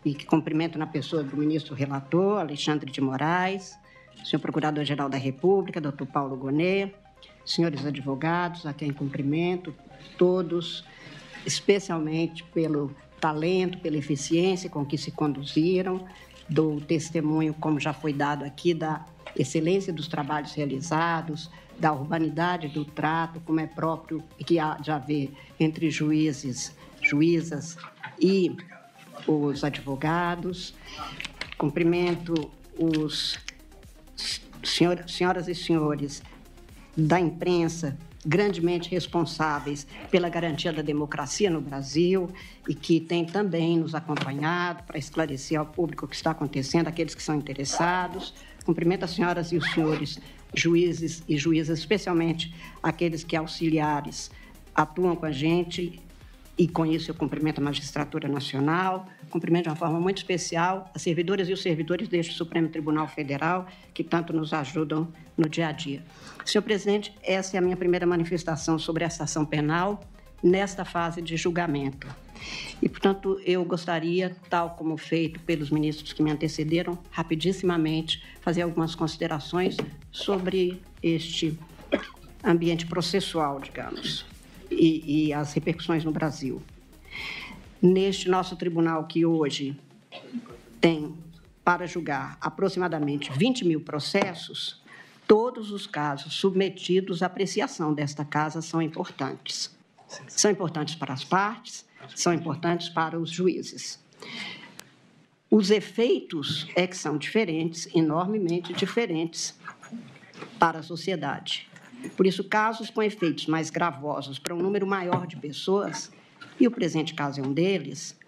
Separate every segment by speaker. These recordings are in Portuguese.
Speaker 1: e que cumprimento na pessoa do ministro relator, Alexandre de Moraes, senhor Procurador-Geral da República, doutor Paulo Gonet, senhores advogados, a quem cumprimento, todos, especialmente pelo talento, pela eficiência com que se conduziram, do testemunho, como já foi dado aqui, da excelência dos trabalhos realizados, da urbanidade do trato, como é próprio que há de haver entre juízes, juízas e os advogados. Cumprimento os senhoras e senhores da imprensa, grandemente responsáveis pela garantia da democracia no Brasil e que têm também nos acompanhado para esclarecer ao público o que está acontecendo, aqueles que são interessados. Cumprimento as senhoras e os senhores juízes e juízas, especialmente aqueles que auxiliares atuam com a gente, e com isso eu cumprimento a Magistratura Nacional, cumprimento de uma forma muito especial as servidoras e os servidores deste Supremo Tribunal Federal, que tanto nos ajudam no dia a dia. Senhor presidente, essa é a minha primeira manifestação sobre essa ação penal nesta fase de julgamento. E, portanto, eu gostaria, tal como feito pelos ministros que me antecederam, rapidissimamente fazer algumas considerações sobre este ambiente processual, digamos, e as repercussões no Brasil. Neste nosso tribunal, que hoje tem para julgar aproximadamente 20 mil processos, todos os casos submetidos à apreciação desta casa são importantes. São importantes para as partes, são importantes para os juízes. Os efeitos é que são diferentes, enormemente diferentes para a sociedade. Por isso, casos com efeitos mais gravosos para um número maior de pessoas, e o presente caso é um deles,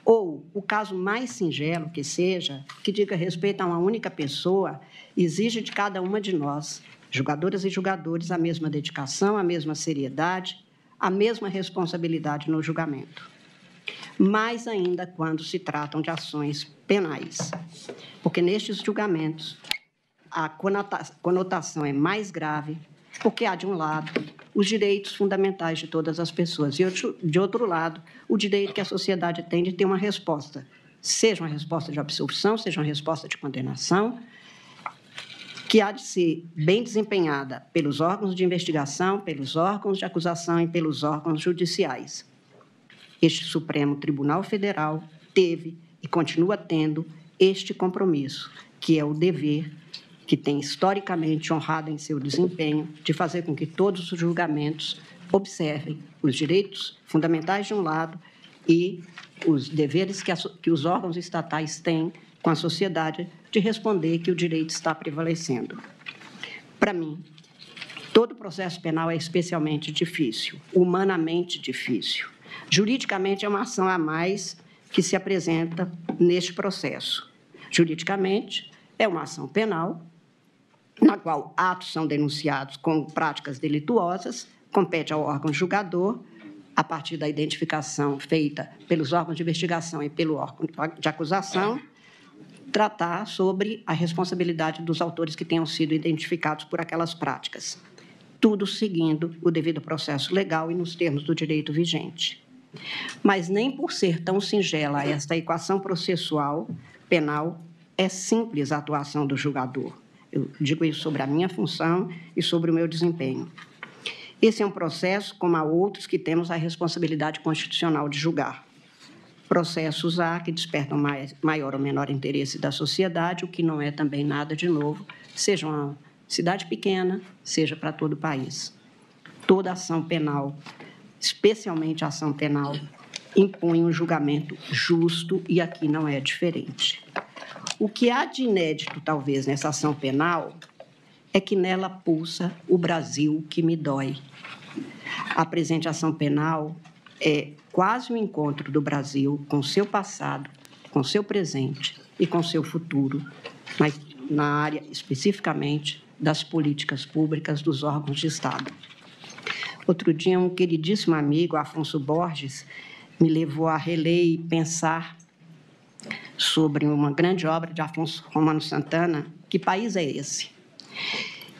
Speaker 1: ou o caso mais singelo que seja, que diga respeito a uma única pessoa, exige de cada uma de nós, julgadoras e julgadores, a mesma dedicação, a mesma seriedade, a mesma responsabilidade no julgamento. Mais ainda quando se tratam de ações penais, porque nestes julgamentos a conotação é mais grave, porque há, de um lado, os direitos fundamentais de todas as pessoas e, de outro lado, o direito que a sociedade tem de ter uma resposta, seja uma resposta de absolvição, seja uma resposta de condenação, que há de ser bem desempenhada pelos órgãos de investigação, pelos órgãos de acusação e pelos órgãos judiciais. Este Supremo Tribunal Federal teve e continua tendo este compromisso, que é o dever que tem historicamente honrado em seu desempenho de fazer com que todos os julgamentos observem os direitos fundamentais de um lado e os deveres que os órgãos estatais têm com a sociedade de responder que o direito está prevalecendo. Para mim, todo processo penal é especialmente difícil, humanamente difícil. Juridicamente, é uma ação a mais que se apresenta neste processo. Juridicamente, é uma ação penal, na qual atos são denunciados como práticas delituosas, compete ao órgão julgador, a partir da identificação feita pelos órgãos de investigação e pelo órgão de acusação, tratar sobre a responsabilidade dos autores que tenham sido identificados por aquelas práticas. Tudo seguindo o devido processo legal e nos termos do direito vigente. Mas nem por ser tão singela esta equação processual penal, é simples a atuação do julgador. Eu digo isso sobre a minha função e sobre o meu desempenho. Esse é um processo, como há outros, que temos a responsabilidade constitucional de julgar. Processos há que despertam maior ou menor interesse da sociedade, o que não é também nada de novo, seja uma cidade pequena, seja para todo o país. Toda ação penal, especialmente a ação penal, impõe um julgamento justo e aqui não é diferente. O que há de inédito, talvez, nessa ação penal é que nela pulsa o Brasil que me dói. A presente ação penal é quase um encontro do Brasil com seu passado, com seu presente e com seu futuro, mas na área especificamente das políticas públicas dos órgãos de Estado. Outro dia, um queridíssimo amigo, Afonso Borges, me levou a reler e pensar sobre uma grande obra de Afonso Romano Santana, Que País é Esse?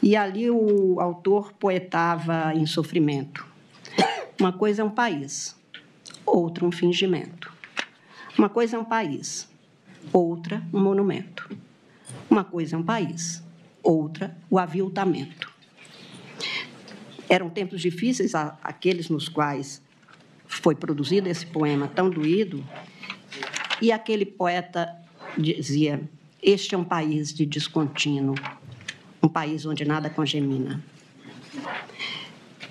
Speaker 1: E ali o autor poetava em sofrimento. Uma coisa é um país, outra um fingimento. Uma coisa é um país, outra, um monumento. Uma coisa é um país, outra, o aviltamento. Eram tempos difíceis aqueles nos quais foi produzido esse poema tão doído, e aquele poeta dizia: este é um país de descontínuo, um país onde nada congemina.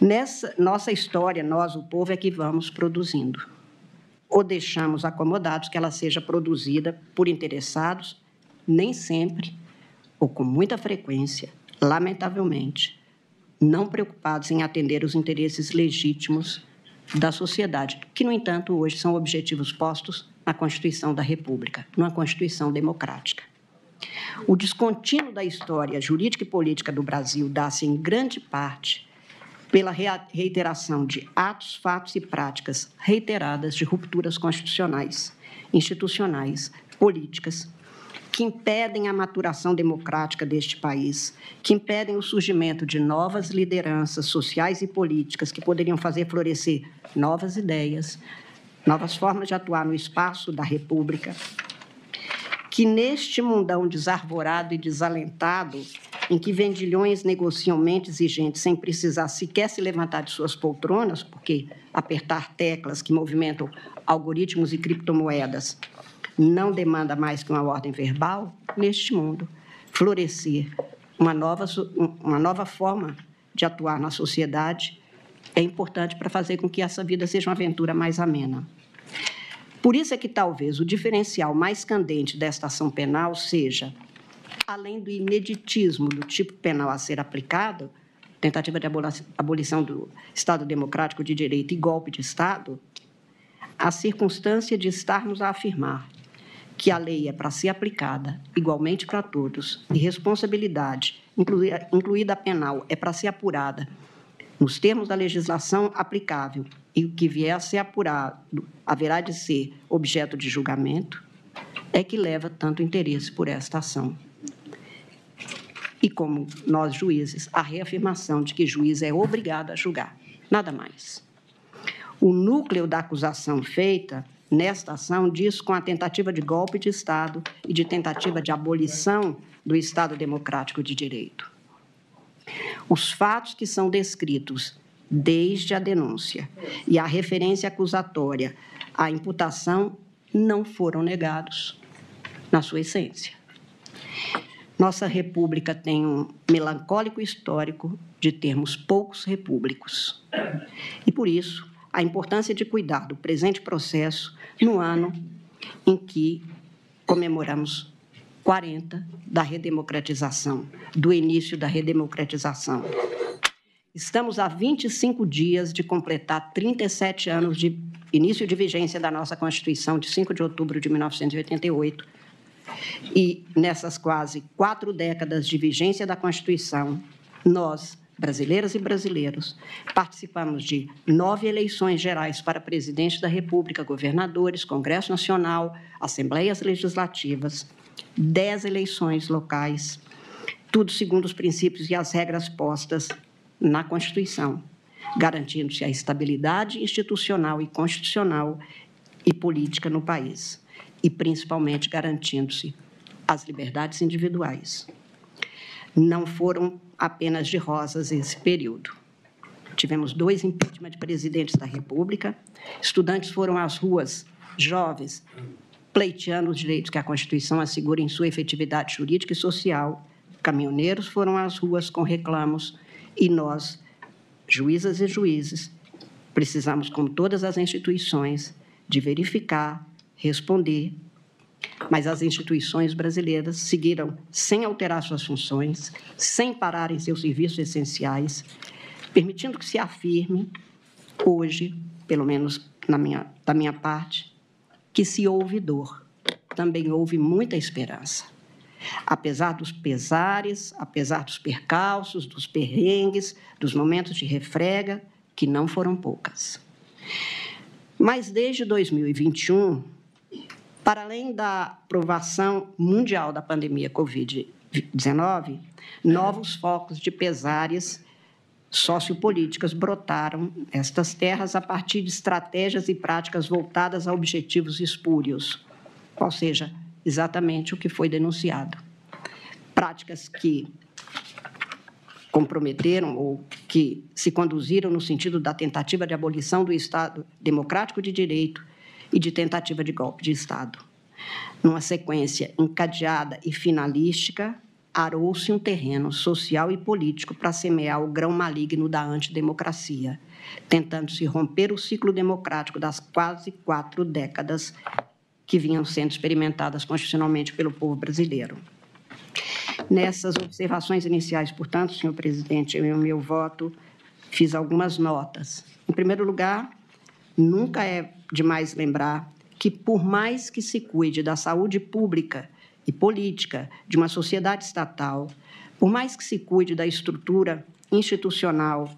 Speaker 1: Nessa nossa história, nós, o povo, é que vamos produzindo, ou deixamos acomodados que ela seja produzida por interessados, nem sempre, ou com muita frequência, lamentavelmente, não preocupados em atender os interesses legítimos da sociedade, que, no entanto, hoje são objetivos postos na Constituição da República, numa Constituição democrática. O descontínuo da história jurídica e política do Brasil dá-se, em grande parte, pela reiteração de atos, fatos e práticas reiteradas de rupturas constitucionais, institucionais, políticas, que impedem a maturação democrática deste país, que impedem o surgimento de novas lideranças sociais e políticas que poderiam fazer florescer novas ideias, novas formas de atuar no espaço da República, que neste mundão desarvorado e desalentado, em que vendilhões negociam mentes e gente sem precisar sequer se levantar de suas poltronas, porque apertar teclas que movimentam algoritmos e criptomoedas não demanda mais que uma ordem verbal, neste mundo, florescer uma nova forma de atuar na sociedade é importante para fazer com que essa vida seja uma aventura mais amena. Por isso é que talvez o diferencial mais candente desta ação penal seja, além do ineditismo do tipo penal a ser aplicado, tentativa de abolição do Estado Democrático de Direito e golpe de Estado, a circunstância de estarmos a afirmar que a lei é para ser aplicada igualmente para todos e responsabilidade, incluída a penal, é para ser apurada nos termos da legislação aplicável e o que vier a ser apurado haverá de ser objeto de julgamento, é que leva tanto interesse por esta ação. E como nós, juízes, a reafirmação de que juiz é obrigado a julgar, nada mais. O núcleo da acusação feita nesta ação diz com a tentativa de golpe de Estado e de tentativa de abolição do Estado Democrático de Direito. Os fatos que são descritos desde a denúncia e a referência acusatória à imputação não foram negados na sua essência. Nossa República tem um melancólico histórico de termos poucos repúblicos. E, por isso, a importância de cuidar do presente processo no ano em que comemoramos 40 da redemocratização, do início da redemocratização. Estamos a 25 dias de completar 37 anos de início de vigência da nossa Constituição, de 5 de outubro de 1988, e nessas quase 4 décadas de vigência da Constituição, nós, brasileiras e brasileiros, participamos de 9 eleições gerais para presidente da República, governadores, Congresso Nacional, assembleias legislativas, 10 eleições locais, tudo segundo os princípios e as regras postas na Constituição, garantindo-se a estabilidade institucional e constitucional e política no país, e principalmente garantindo-se as liberdades individuais. Não foram apenas de rosas esse período. Tivemos 2 impeachment de presidentes da República, estudantes foram às ruas, jovens, pleiteando os direitos que a Constituição assegura em sua efetividade jurídica e social, caminhoneiros foram às ruas com reclamos, e nós, juízas e juízes, precisamos, como todas as instituições, de verificar, responder, mas as instituições brasileiras seguiram sem alterar suas funções, sem parar em seus serviços essenciais, permitindo que se afirme, hoje, pelo menos da minha parte, que se houve dor, também houve muita esperança. Apesar dos pesares, apesar dos percalços, dos perrengues, dos momentos de refrega, que não foram poucas. Mas desde 2021, para além da aprovação mundial da pandemia Covid-19, novos focos de pesares sociopolíticas brotaram nestas terras a partir de estratégias e práticas voltadas a objetivos espúrios, ou seja, exatamente o que foi denunciado. Práticas que comprometeram ou que se conduziram no sentido da tentativa de abolição do Estado democrático de direito e de tentativa de golpe de Estado. Numa sequência encadeada e finalística, arou-se um terreno social e político para semear o grão maligno da antidemocracia, tentando-se romper o ciclo democrático das quase 4 décadas que vinham sendo experimentadas constitucionalmente pelo povo brasileiro. Nessas observações iniciais, portanto, senhor presidente, eu, em meu voto, fiz algumas notas. Em primeiro lugar, nunca é demais lembrar que, por mais que se cuide da saúde pública e política de uma sociedade estatal, por mais que se cuide da estrutura institucional,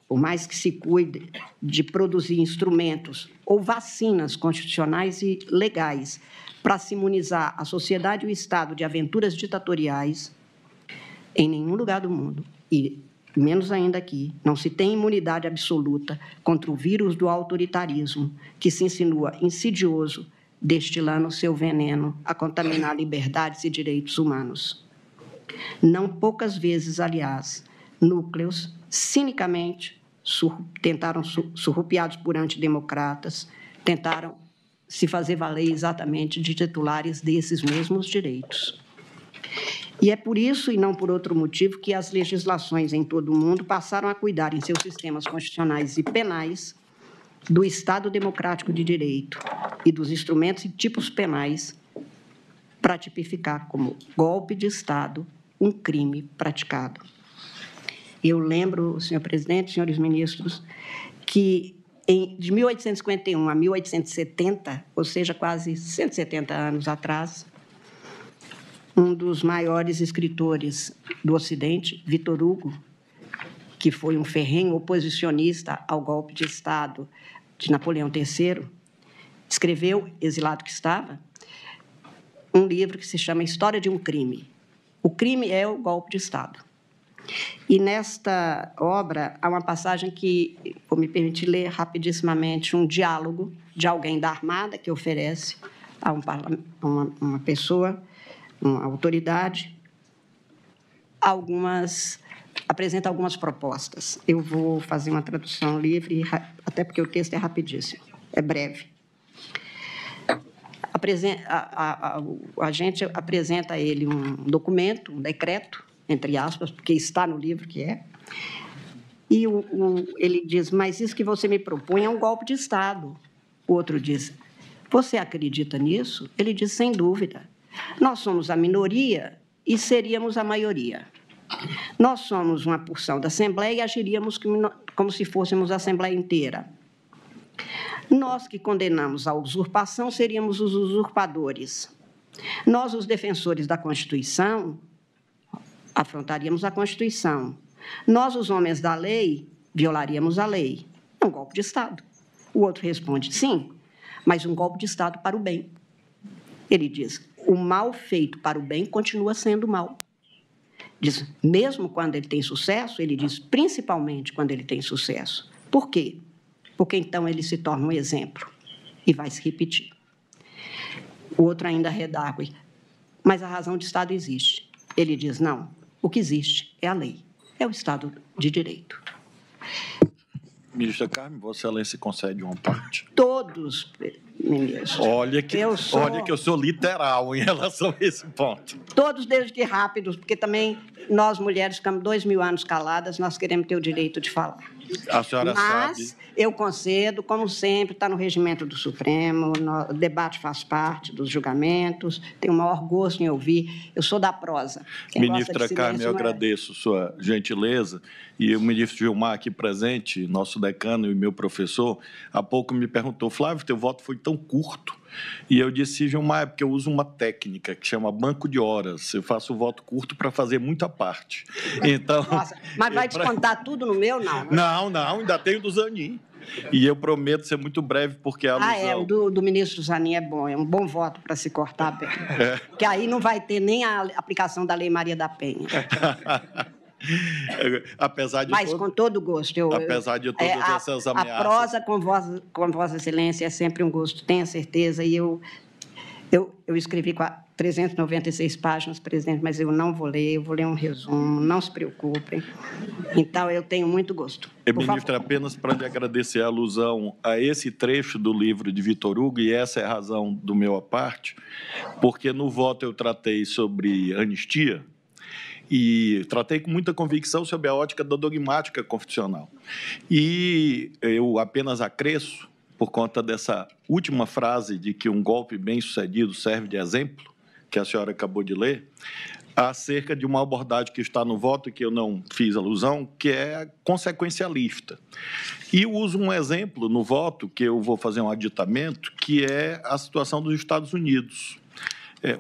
Speaker 1: por mais que se cuide de produzir instrumentos ou vacinas constitucionais e legais para se imunizar a sociedade e o Estado de aventuras ditatoriais, em nenhum lugar do mundo, e menos ainda aqui, não se tem imunidade absoluta contra o vírus do autoritarismo, que se insinua insidioso, destilando seu veneno a contaminar liberdades e direitos humanos. Não poucas vezes, aliás, núcleos cinicamente tentaram, surrupiados por antidemocratas, tentaram se fazer valer exatamente de titulares desses mesmos direitos. E é por isso, e não por outro motivo, que as legislações em todo o mundo passaram a cuidar, em seus sistemas constitucionais e penais, do Estado democrático de direito e dos instrumentos e tipos penais para tipificar como golpe de Estado um crime praticado. Eu lembro, senhor presidente, senhores ministros, que de 1851 a 1870, ou seja, quase 170 anos atrás, um dos maiores escritores do Ocidente, Victor Hugo, que foi um ferrenho oposicionista ao golpe de Estado de Napoleão III, escreveu, exilado que estava, um livro que se chama História de um Crime. O crime é o golpe de Estado. E nesta obra há uma passagem que, vou me permitir ler rapidissimamente, um diálogo de alguém da Armada que oferece a uma pessoa, uma autoridade, apresenta algumas propostas. Eu vou fazer uma tradução livre, até porque o texto é rapidíssimo, é breve. A gente apresenta a ele um documento, um decreto, entre aspas, porque está no livro que é, e ele diz, mas isso que você me propõe é um golpe de Estado. O outro diz, você acredita nisso? Ele diz, sem dúvida. Nós somos a minoria e seríamos a maioria. Nós somos uma porção da Assembleia e agiríamos como se fôssemos a Assembleia inteira. Nós que condenamos a usurpação seríamos os usurpadores. Nós, os defensores da Constituição, afrontaríamos a Constituição. Nós, os homens da lei, violaríamos a lei. É um golpe de Estado. O outro responde, sim, mas um golpe de Estado para o bem. Ele diz, o mal feito para o bem continua sendo mal. Diz, mesmo quando ele tem sucesso, ele diz, principalmente quando ele tem sucesso. Por quê? Porque então ele se torna um exemplo e vai se repetir. O outro ainda redargue, mas a razão de Estado existe. Ele diz, não, o que existe é a lei, é o Estado de Direito.
Speaker 2: Ministra Carmen, Vossa Excelência concede uma parte.
Speaker 1: Todos, ministro.
Speaker 2: Olha que eu sou literal em relação a esse ponto.
Speaker 1: Todos, desde que rápidos, porque também nós, mulheres, ficamos 2000 anos caladas, nós queremos ter o direito de falar.
Speaker 2: A senhora sabe.
Speaker 1: Mas eu concedo, como sempre, está no regimento do Supremo, o debate faz parte dos julgamentos, tenho o maior gosto em ouvir, eu sou da prosa.
Speaker 2: Ministra Carmen, eu agradeço sua gentileza, e o ministro Gilmar, aqui presente, nosso decano e meu professor, há pouco me perguntou, Flávio, teu voto foi tão curto, e eu disse, Gilmar, é porque eu uso uma técnica que chama banco de horas, eu faço o voto curto para fazer muita parte. Então,
Speaker 1: nossa, mas vai descontar tudo no meu, não?
Speaker 2: Não, ainda tenho do Zanin. E eu prometo ser muito breve, porque a alusão...
Speaker 1: o do ministro Zanin é um bom voto para se cortar bem. Porque aí não vai ter nem a aplicação da Lei Maria da Penha.
Speaker 2: Apesar de
Speaker 1: mas com todo gosto.
Speaker 2: Apesar de todas essas ameaças...
Speaker 1: A prosa com Vossa Excelência é sempre um gosto, tenha certeza, e eu Eu escrevi 396 páginas, presidente, mas eu não vou ler, eu vou ler um resumo, não se preocupem. Então, eu tenho muito gosto.
Speaker 2: Ministra, apenas para lhe agradecer a alusão a esse trecho do livro de Vitor Hugo, e essa é a razão do meu à parte, porque no voto eu tratei sobre anistia, e tratei com muita convicção sobre a ótica da dogmática constitucional. E eu apenas acresço, por conta dessa última frase de que um golpe bem-sucedido serve de exemplo, que a senhora acabou de ler, acerca de uma abordagem que está no voto, que eu não fiz alusão, que é consequencialista. E eu uso um exemplo no voto, que eu vou fazer um aditamento, que é a situação dos Estados Unidos.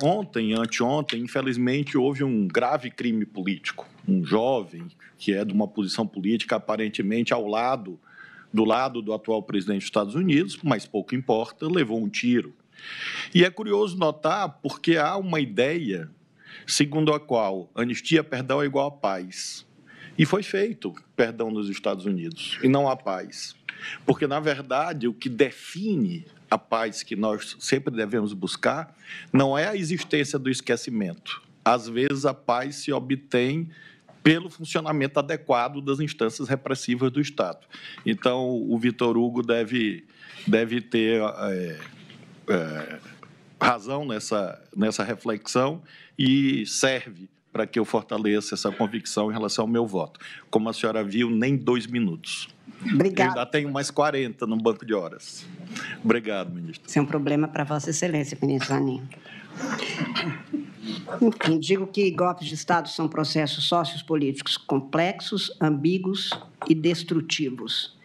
Speaker 2: Ontem, anteontem, infelizmente, houve um grave crime político. Um jovem que é de uma posição política aparentemente do lado do atual presidente dos Estados Unidos, mas pouco importa, levou um tiro. E é curioso notar porque há uma ideia segundo a qual anistia, perdão, é igual a paz. E foi feito perdão nos Estados Unidos, e não a paz. Porque, na verdade, o que define a paz que nós sempre devemos buscar não é a existência do esquecimento. Às vezes, a paz se obtém pelo funcionamento adequado das instâncias repressivas do Estado. Então, o Vitor Hugo deve ter razão nessa reflexão e serve para que eu fortaleça essa convicção em relação ao meu voto. Como a senhora viu, nem 2 minutos.
Speaker 1: Obrigada.
Speaker 2: Eu ainda tenho mais 40 no banco de horas. Obrigado, ministro.
Speaker 1: Isso é um problema para Vossa Excelência, ministro Zanin. Enfim, digo que golpes de Estado são processos sociopolíticos complexos, ambíguos e destrutivos.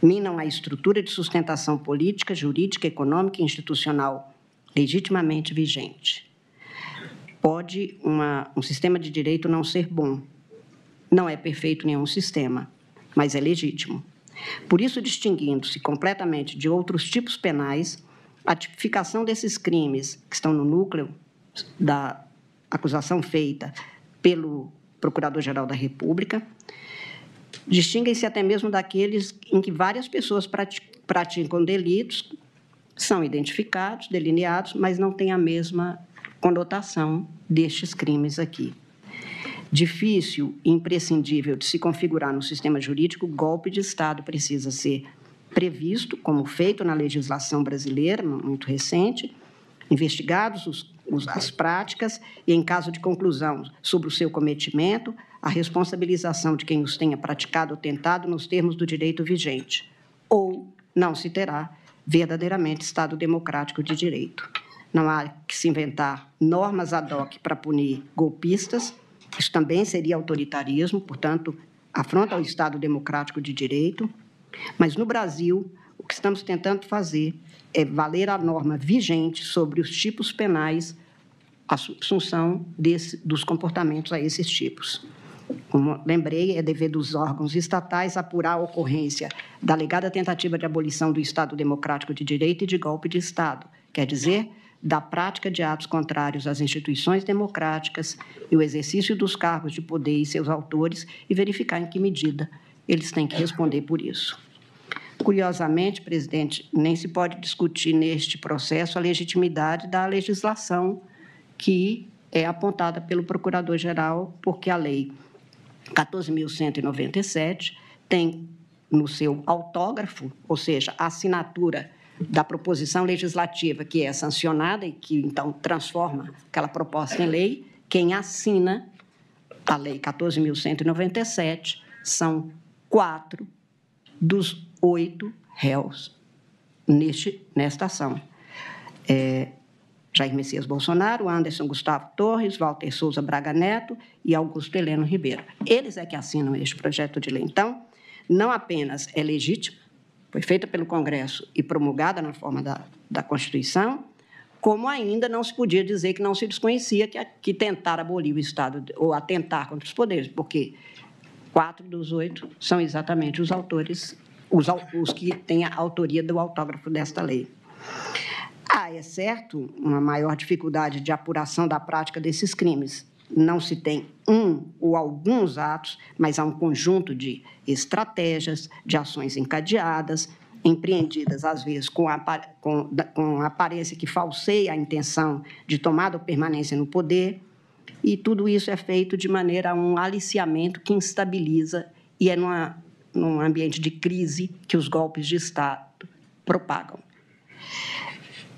Speaker 1: Minam a estrutura de sustentação política, jurídica, econômica e institucional legitimamente vigente. Pode um sistema de direito não ser bom. Não é perfeito nenhum sistema, mas é legítimo. Por isso, distinguindo-se completamente de outros tipos penais, a tipificação desses crimes que estão no núcleo da acusação feita pelo Procurador-Geral da República distinguem-se até mesmo daqueles em que várias pessoas praticam delitos, são identificados, delineados, mas não têm a mesma conotação destes crimes aqui. Difícil e imprescindível de se configurar no sistema jurídico, o golpe de Estado precisa ser previsto, como feito na legislação brasileira, muito recente, investigados as práticas e, em caso de conclusão sobre o seu cometimento, a responsabilização de quem os tenha praticado ou tentado nos termos do direito vigente, ou não se terá verdadeiramente Estado democrático de direito. Não há que se inventar normas ad hoc para punir golpistas, isso também seria autoritarismo, portanto, afronta ao Estado democrático de direito, mas no Brasil, o que estamos tentando fazer é valer a norma vigente sobre os tipos penais, a subsunção dos comportamentos a esses tipos. Como lembrei, é dever dos órgãos estatais apurar a ocorrência da alegada tentativa de abolição do Estado democrático de direito e de golpe de Estado, quer dizer, da prática de atos contrários às instituições democráticas e o exercício dos cargos de poder e seus autores e verificar em que medida eles têm que responder por isso. Curiosamente, presidente, nem se pode discutir neste processo a legitimidade da legislação que é apontada pelo Procurador-Geral, porque a Lei 14.197 tem no seu autógrafo, ou seja, a assinatura da proposição legislativa que é sancionada e que, então, transforma aquela proposta em lei, quem assina a Lei 14.197 são 4 dos 8 réus nesta ação. Jair Messias Bolsonaro, Anderson Gustavo Torres, Walter Souza Braga Neto e Augusto Heleno Ribeiro. Eles é que assinam este projeto de lei. Então, não apenas é legítimo, foi feita pelo Congresso e promulgada na forma da Constituição, como ainda não se podia dizer que não se desconhecia que tentar abolir o Estado ou atentar contra os poderes, porque 4 dos 8 são exatamente os autores, os que têm a autoria do autógrafo desta lei. É certo, uma maior dificuldade de apuração da prática desses crimes. Não se tem um ou alguns atos, mas há um conjunto de estratégias, de ações encadeadas, empreendidas, às vezes, com aparência que falseia a intenção de tomada ou permanência no poder, e tudo isso é feito de maneira a um aliciamento que instabiliza, e é num ambiente de crise que os golpes de Estado propagam.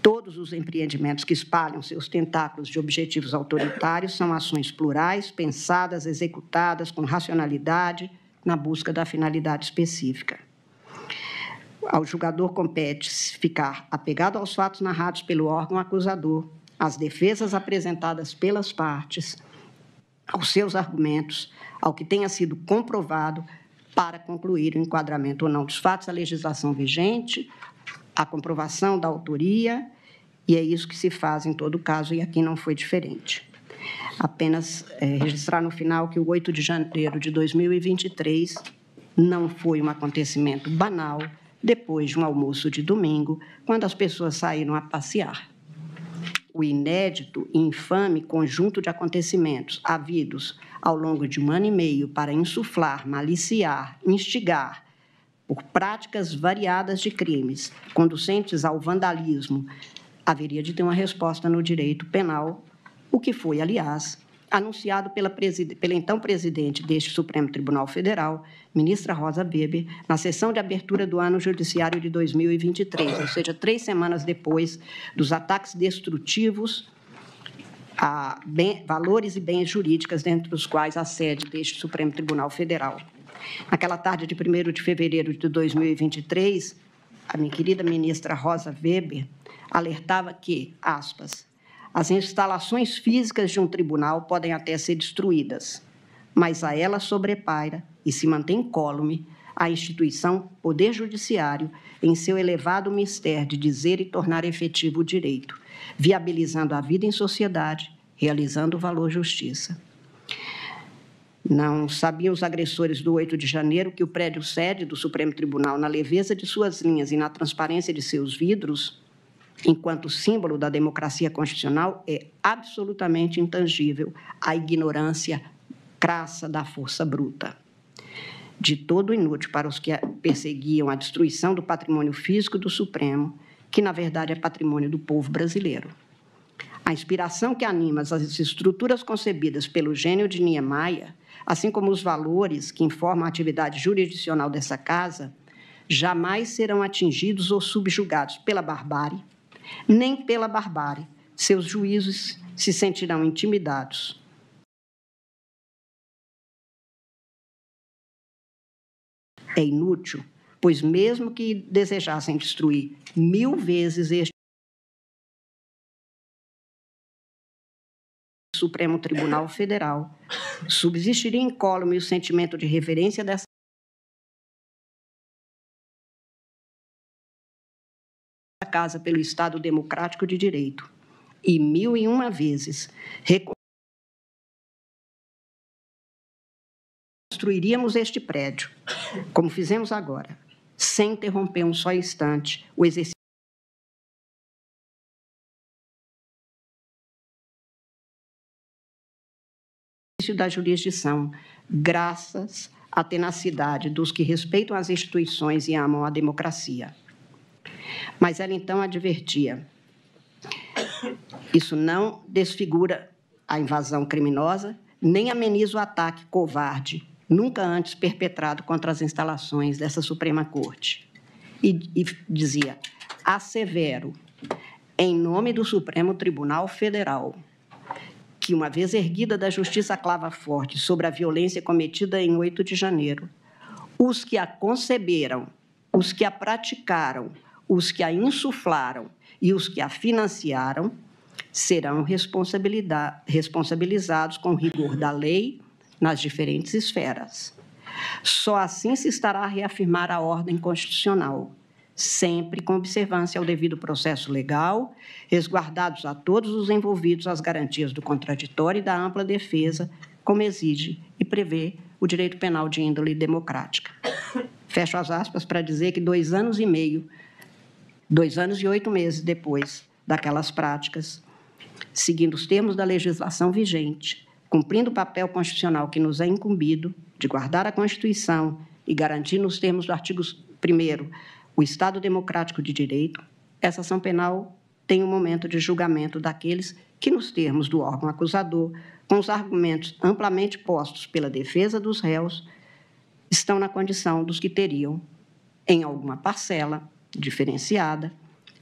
Speaker 1: Todos os empreendimentos que espalham seus tentáculos de objetivos autoritários são ações plurais, pensadas, executadas com racionalidade, na busca da finalidade específica. Ao julgador compete ficar apegado aos fatos narrados pelo órgão acusador, às defesas apresentadas pelas partes, aos seus argumentos, ao que tenha sido comprovado para concluir o enquadramento ou não dos fatos, a legislação vigente, a comprovação da autoria, e é isso que se faz em todo caso, e aqui não foi diferente. Apenas registrar no final que o 8 de janeiro de 2023 não foi um acontecimento banal, depois de um almoço de domingo, quando as pessoas saíram a passear. O inédito e infame conjunto de acontecimentos havidos ao longo de 1 ano e meio para insuflar, maliciar, instigar, por práticas variadas de crimes, conducentes ao vandalismo, haveria de ter uma resposta no direito penal, o que foi, aliás, anunciado pela então presidente deste Supremo Tribunal Federal, ministra Rosa Weber, na sessão de abertura do ano judiciário de 2023, ou seja, 3 semanas depois dos ataques destrutivos a valores e bens jurídicos, dentre os quais a sede deste Supremo Tribunal Federal. Naquela tarde de 1º de fevereiro de 2023, a minha querida ministra Rosa Weber alertava que, aspas, as instalações físicas de um tribunal podem até ser destruídas, mas a ela sobrepaira e se mantém incólume a instituição Poder Judiciário em seu elevado mistério de dizer e tornar efetivo o direito, viabilizando a vida em sociedade, realizando o valor justiça. Não sabiam os agressores do 8 de janeiro que o prédio sede do Supremo Tribunal, na leveza de suas linhas e na transparência de seus vidros, enquanto símbolo da democracia constitucional, é absolutamente intangível à ignorância crassa da força bruta. De todo inútil para os que perseguiam a destruição do patrimônio físico do Supremo, que, na verdade, é patrimônio do povo brasileiro. A inspiração que anima as estruturas concebidas pelo gênio de Niemeyer, assim como os valores que informam a atividade jurisdicional dessa casa, jamais serão atingidos ou subjugados pela barbárie, nem pela barbárie. Seus juízos se sentirão intimidados. É inútil, pois mesmo que desejassem destruir 1000 vezes este Supremo Tribunal Federal, subsistiria incólume o sentimento de reverência dessa casa pelo Estado democrático de direito, e 1001 vezes reconstruiríamos este prédio, como fizemos agora, sem interromper um só instante o exercício da jurisdição, graças à tenacidade dos que respeitam as instituições e amam a democracia. Mas ela, então, advertia: isso não desfigura a invasão criminosa, nem ameniza o ataque covarde, nunca antes perpetrado contra as instalações dessa Suprema Corte. E dizia: assevero, em nome do Supremo Tribunal Federal, que, uma vez erguida da justiça clava forte sobre a violência cometida em 8 de janeiro, os que a conceberam, os que a praticaram, os que a insuflaram e os que a financiaram serão responsabilizados com rigor da lei nas diferentes esferas. Só assim se estará a reafirmar a ordem constitucional, sempre com observância ao devido processo legal, resguardados a todos os envolvidos as garantias do contraditório e da ampla defesa, como exige e prevê o direito penal de índole democrática. Fecho as aspas para dizer que 2 anos e meio, 2 anos e 8 meses depois daquelas práticas, seguindo os termos da legislação vigente, cumprindo o papel constitucional que nos é incumbido de guardar a Constituição e garantir nos termos do artigo 1º o Estado democrático de direito, essa ação penal tem um momento de julgamento daqueles que, nos termos do órgão acusador, com os argumentos amplamente postos pela defesa dos réus, estão na condição dos que teriam, em alguma parcela diferenciada,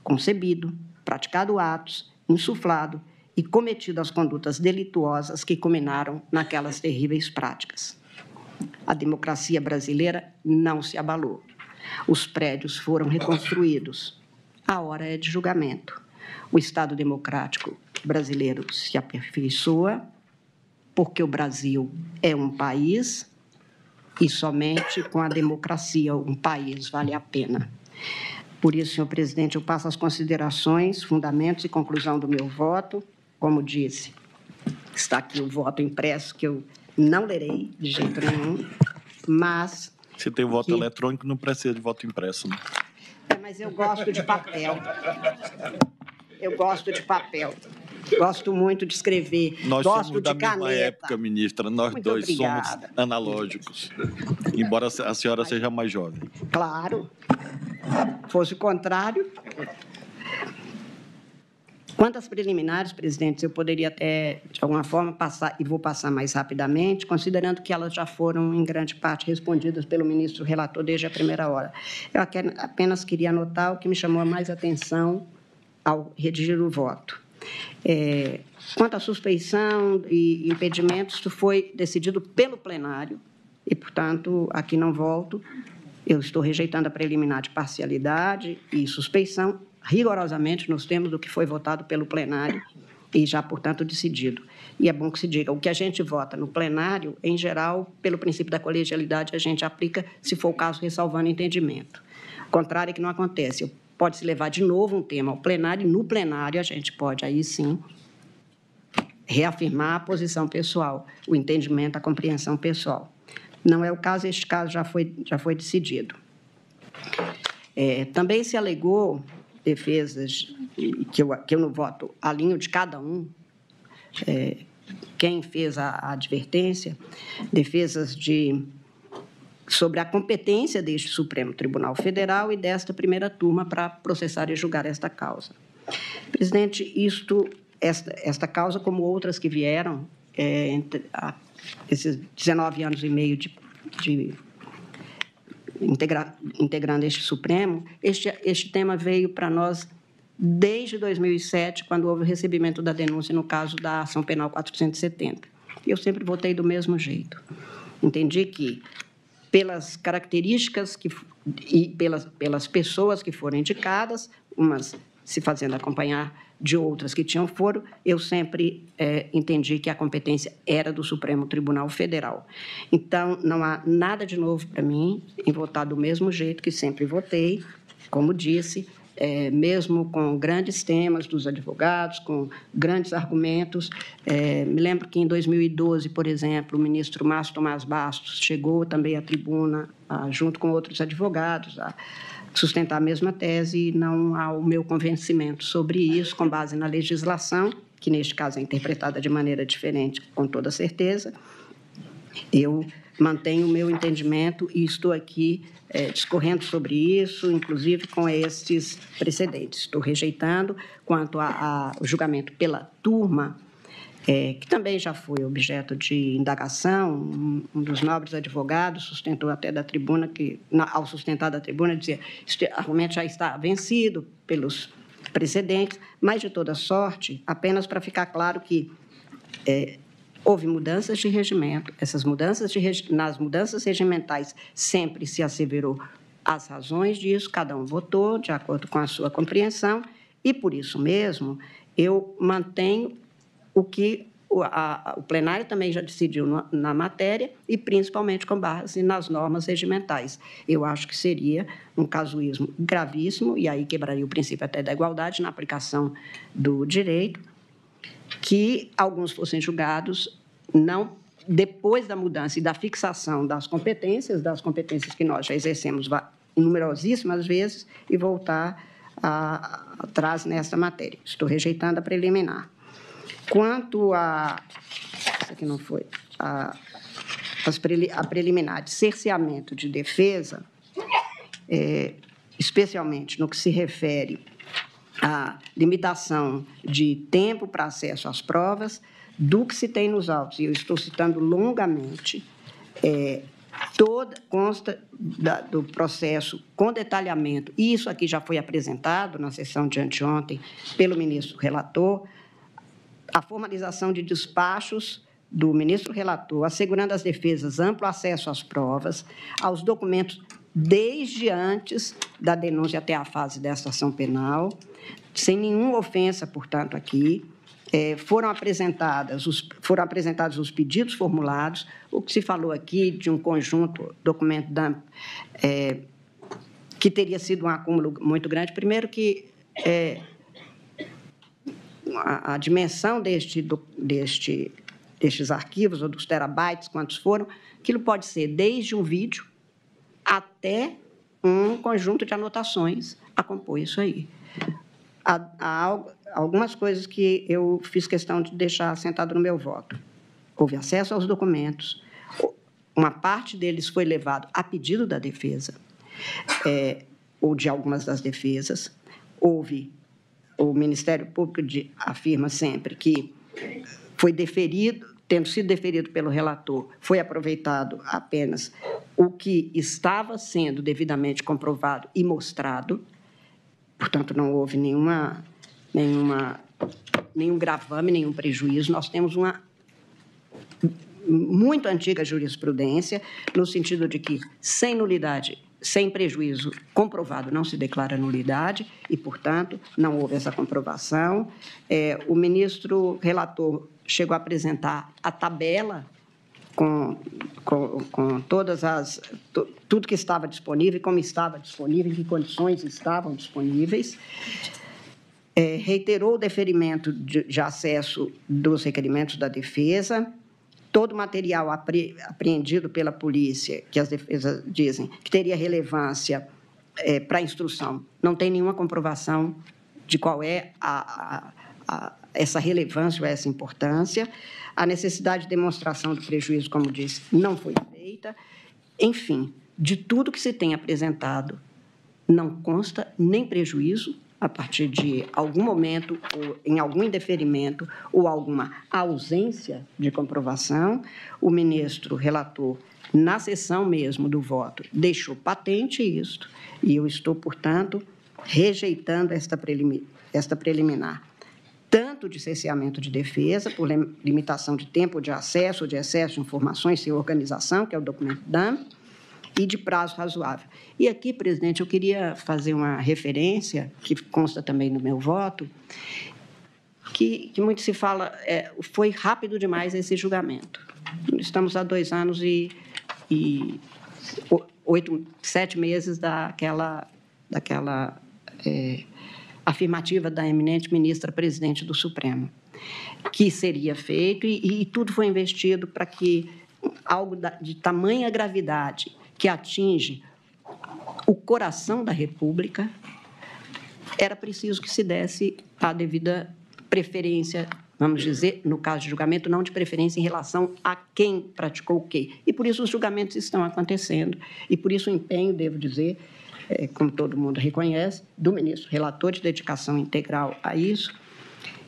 Speaker 1: concebido, praticado atos, insuflado e cometido as condutas delituosas que culminaram naquelas terríveis práticas. A democracia brasileira não se abalou. Os prédios foram reconstruídos. A hora é de julgamento. O Estado democrático brasileiro se aperfeiçoa, porque o Brasil é um país e somente com a democracia um país vale a pena. Por isso, senhor presidente, eu passo as considerações, fundamentos e conclusão do meu voto. Como disse, está aqui o voto impresso, que eu não lerei de jeito nenhum, mas...
Speaker 2: Se tem voto eletrônico, não precisa de voto impresso, né?
Speaker 1: Mas eu gosto de papel. Eu gosto de papel. Gosto muito de escrever.
Speaker 2: Nós
Speaker 1: gosto
Speaker 2: somos da mesma época, ministra. Nós
Speaker 1: muito
Speaker 2: dois
Speaker 1: obrigada.
Speaker 2: somos analógicos, embora a senhora seja mais jovem.
Speaker 1: Claro. Fosse o contrário. Quanto às preliminares, presidente, eu poderia até, de alguma forma, passar, e vou passar mais rapidamente, considerando que elas já foram, em grande parte, respondidas pelo ministro relator desde a primeira hora. Eu apenas queria anotar o que me chamou mais atenção ao redigir o voto. Quanto à suspeição e impedimentos, isso foi decidido pelo plenário e, portanto, aqui não volto. Eu estou rejeitando a preliminar de parcialidade e suspeição, rigorosamente nos termos do que foi votado pelo plenário e já, portanto, decidido. E é bom que se diga, o que a gente vota no plenário, em geral, pelo princípio da colegialidade, a gente aplica, se for o caso, ressalvando entendimento. O contrário é que não acontece. Pode-se levar de novo um tema ao plenário, e no plenário a gente pode, aí sim, reafirmar a posição pessoal, o entendimento, a compreensão pessoal. Não é o caso, este caso já foi decidido. Também se alegou defesas, que eu no voto alinho de cada um, quem fez a advertência, defesas sobre a competência deste Supremo Tribunal Federal e desta primeira turma para processar e julgar esta causa. Presidente, esta causa, como outras que vieram, esses 19 anos e meio integrando este Supremo, este tema veio para nós desde 2007, quando houve o recebimento da denúncia no caso da ação penal 470. Eu sempre votei do mesmo jeito. Entendi que, pelas características e pelas pessoas que foram indicadas, umas se fazendo acompanhar de outras que tinham foro, eu sempre entendi que a competência era do Supremo Tribunal Federal. Então, não há nada de novo para mim em votar do mesmo jeito que sempre votei, como disse, mesmo com grandes temas dos advogados, com grandes argumentos. Me lembro que, em 2012, por exemplo, o ministro Márcio Tomás Bastos chegou também à tribuna, junto com outros advogados, a sustentar a mesma tese, e não há o meu convencimento sobre isso, com base na legislação, que, neste caso, é interpretada de maneira diferente, com toda certeza. Eu mantenho o meu entendimento e estou aqui discorrendo sobre isso, inclusive com estes precedentes. Estou rejeitando quanto ao julgamento pela turma, que também já foi objeto de indagação. Um dos nobres advogados sustentou até da tribuna, que, ao sustentar da tribuna, dizia que este argumento já está vencido pelos precedentes, mas, de toda sorte, apenas para ficar claro que houve mudanças de regimento, nas mudanças regimentais sempre se asseverou as razões disso, cada um votou de acordo com a sua compreensão, e, por isso mesmo, eu mantenho o que o plenário também já decidiu na matéria e, principalmente, com base nas normas regimentais. Eu acho que seria um casuísmo gravíssimo, e aí quebraria o princípio até da igualdade na aplicação do direito, que alguns fossem julgados não depois da mudança e da fixação das competências que nós já exercemos numerosíssimas vezes, e voltar atrás nessa matéria. Estou rejeitando a preliminar. Quanto isso aqui não foi, a preliminar de cerceamento de defesa, especialmente no que se refere à limitação de tempo para acesso às provas, do que se tem nos autos, e eu estou citando longamente, consta do processo com detalhamento, e isso aqui já foi apresentado na sessão de anteontem pelo ministro relator, a formalização de despachos do ministro relator, assegurando às defesas amplo acesso às provas, aos documentos desde antes da denúncia até a fase desta ação penal, sem nenhuma ofensa, portanto, aqui. Foram apresentados os pedidos formulados, o que se falou aqui de um conjunto, documento que teria sido um acúmulo muito grande. Primeiro que a dimensão destes arquivos, ou dos terabytes, quantos foram, aquilo pode ser desde um vídeo até um conjunto de anotações a compor isso aí. Há algumas coisas que eu fiz questão de deixar assentado no meu voto. Houve acesso aos documentos, uma parte deles foi levado a pedido da defesa, ou de algumas das defesas. Houve, o Ministério Público afirma sempre que foi deferido, tendo sido deferido pelo relator, foi aproveitado apenas o que estava sendo devidamente comprovado e mostrado. Portanto, não houve nenhum gravame, nenhum prejuízo. Nós temos uma muito antiga jurisprudência, no sentido de que, sem nulidade, sem prejuízo comprovado, não se declara nulidade e, portanto, não houve essa comprovação. O ministro relator chegou a apresentar a tabela com tudo que estava disponível, como estava disponível, em que condições estavam disponíveis. Reiterou o deferimento de acesso dos requerimentos da defesa. Todo o material apreendido pela polícia, que as defesas dizem que teria relevância para a instrução, não tem nenhuma comprovação de qual é essa relevância ou essa importância. A necessidade de demonstração do prejuízo, como disse, não foi feita. Enfim, de tudo que se tem apresentado, não consta nem prejuízo a partir de algum momento, ou em algum indeferimento, ou alguma ausência de comprovação. O ministro relator, na sessão mesmo do voto, deixou patente isto, e eu estou, portanto, rejeitando esta preliminar, tanto de cerceamento de defesa, por limitação de tempo de acesso ou de excesso de informações sem organização, que é o documento DAM, e de prazo razoável. E aqui, presidente, eu queria fazer uma referência, que consta também no meu voto, que muito se fala, foi rápido demais esse julgamento. Estamos há 2 anos e 7 meses daquela afirmativa da eminente ministra presidente do Supremo, que seria feito, e tudo foi investido para que algo de tamanha gravidade, que atinge o coração da República, era preciso que se desse a devida preferência, vamos dizer, no caso de julgamento, não de preferência em relação a quem praticou o quê. E por isso os julgamentos estão acontecendo, e por isso o empenho, devo dizer, como todo mundo reconhece, do ministro relator, de dedicação integral a isso,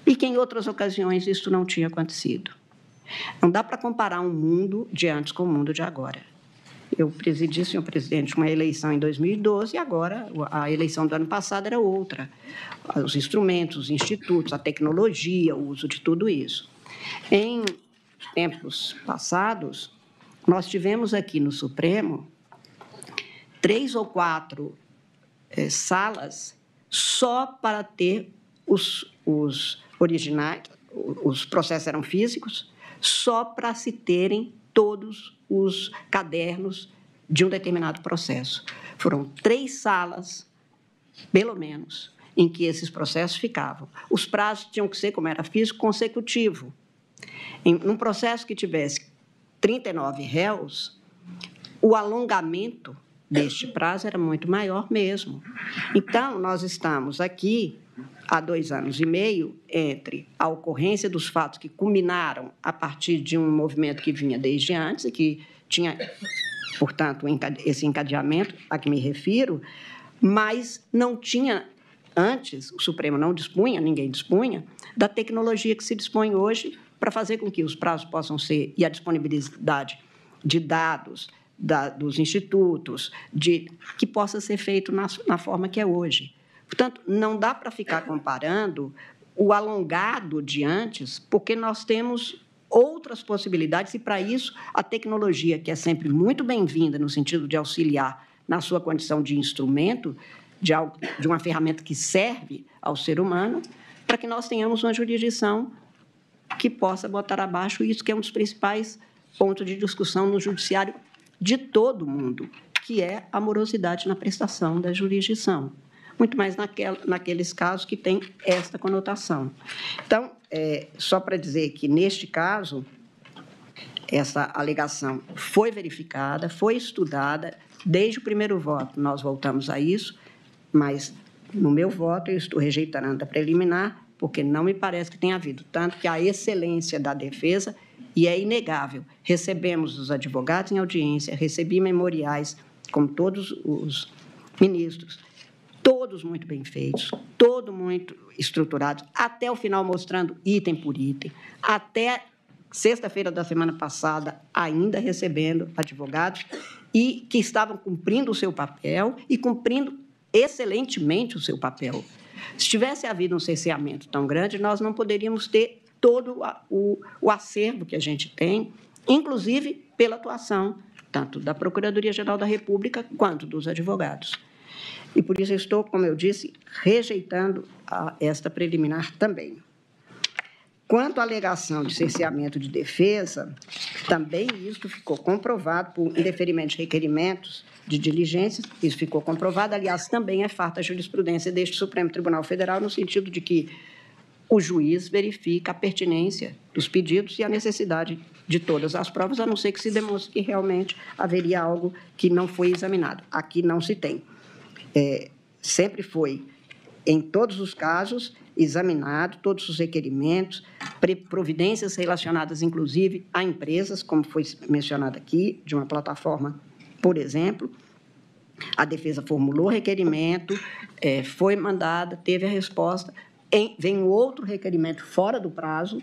Speaker 1: e que em outras ocasiões isso não tinha acontecido. Não dá para comparar um mundo de antes com o mundo de agora. Eu presidi, senhor presidente, uma eleição em 2012 e agora a eleição do ano passado era outra. Os instrumentos, os institutos, a tecnologia, o uso de tudo isso. Em tempos passados, nós tivemos aqui no Supremo 3 ou 4 salas só para ter os originais, os processos eram físicos, só para se terem todos os cadernos de um determinado processo. Foram 3 salas, pelo menos, em que esses processos ficavam. Os prazos tinham que ser, como era físico, consecutivo. Num processo que tivesse 39 réus, o alongamento deste prazo era muito maior mesmo. Então, nós estamos aqui há 2 anos e meio entre a ocorrência dos fatos que culminaram a partir de um movimento que vinha desde antes e que tinha, portanto, esse encadeamento a que me refiro, mas não tinha, antes, o Supremo não dispunha, ninguém dispunha, da tecnologia que se dispõe hoje para fazer com que os prazos possam ser, e a disponibilidade de dados dos institutos, que possa ser feito na forma que é hoje. Portanto, não dá para ficar comparando o alongado de antes, porque nós temos outras possibilidades, e, para isso, a tecnologia, que é sempre muito bem-vinda no sentido de auxiliar na sua condição de instrumento, de uma ferramenta que serve ao ser humano, para que nós tenhamos uma jurisdição que possa botar abaixo isso, que é um dos principais pontos de discussão no judiciário de todo o mundo, que é a morosidade na prestação da jurisdição, muito mais naqueles casos que têm esta conotação. Então, só para dizer que, neste caso, essa alegação foi verificada, foi estudada, desde o primeiro voto nós voltamos a isso, mas, no meu voto, eu estou rejeitando a preliminar, porque não me parece que tenha havido, tanto que a excelência da defesa, e é inegável, recebemos os advogados em audiência, recebi memoriais, como todos os ministros, todos muito bem feitos, todos muito estruturados, até o final mostrando item por item, até sexta-feira da semana passada, ainda recebendo advogados e que estavam cumprindo o seu papel e cumprindo excelentemente o seu papel. Se tivesse havido um cerceamento tão grande, nós não poderíamos ter todo o acervo que a gente tem, inclusive pela atuação tanto da Procuradoria-Geral da República quanto dos advogados. E, por isso, eu estou, como eu disse, rejeitando esta preliminar também. Quanto à alegação de cerceamento de defesa, também isso ficou comprovado por indeferimento de requerimentos de diligências, isso ficou comprovado, aliás, também é farta a jurisprudência deste Supremo Tribunal Federal, no sentido de que o juiz verifica a pertinência dos pedidos e a necessidade de todas as provas, a não ser que se demonstre que realmente haveria algo que não foi examinado. Aqui não se tem. Sempre foi, em todos os casos, examinado todos os requerimentos, providências relacionadas, inclusive, a empresas, como foi mencionado aqui, de uma plataforma, por exemplo. A defesa formulou requerimento, foi mandada, teve a resposta, vem outro requerimento fora do prazo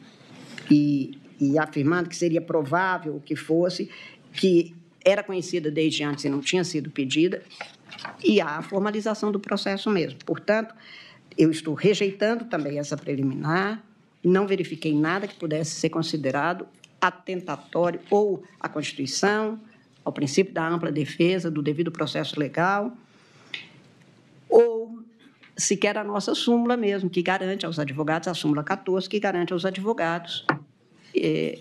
Speaker 1: e afirmando que seria provável que fosse, que era conhecida desde antes e não tinha sido pedida, e há a formalização do processo mesmo. Portanto, eu estou rejeitando também essa preliminar, não verifiquei nada que pudesse ser considerado atentatório ou à Constituição, ao princípio da ampla defesa, do devido processo legal, ou sequer a nossa súmula mesmo, que garante aos advogados, a súmula 14, que garante aos advogados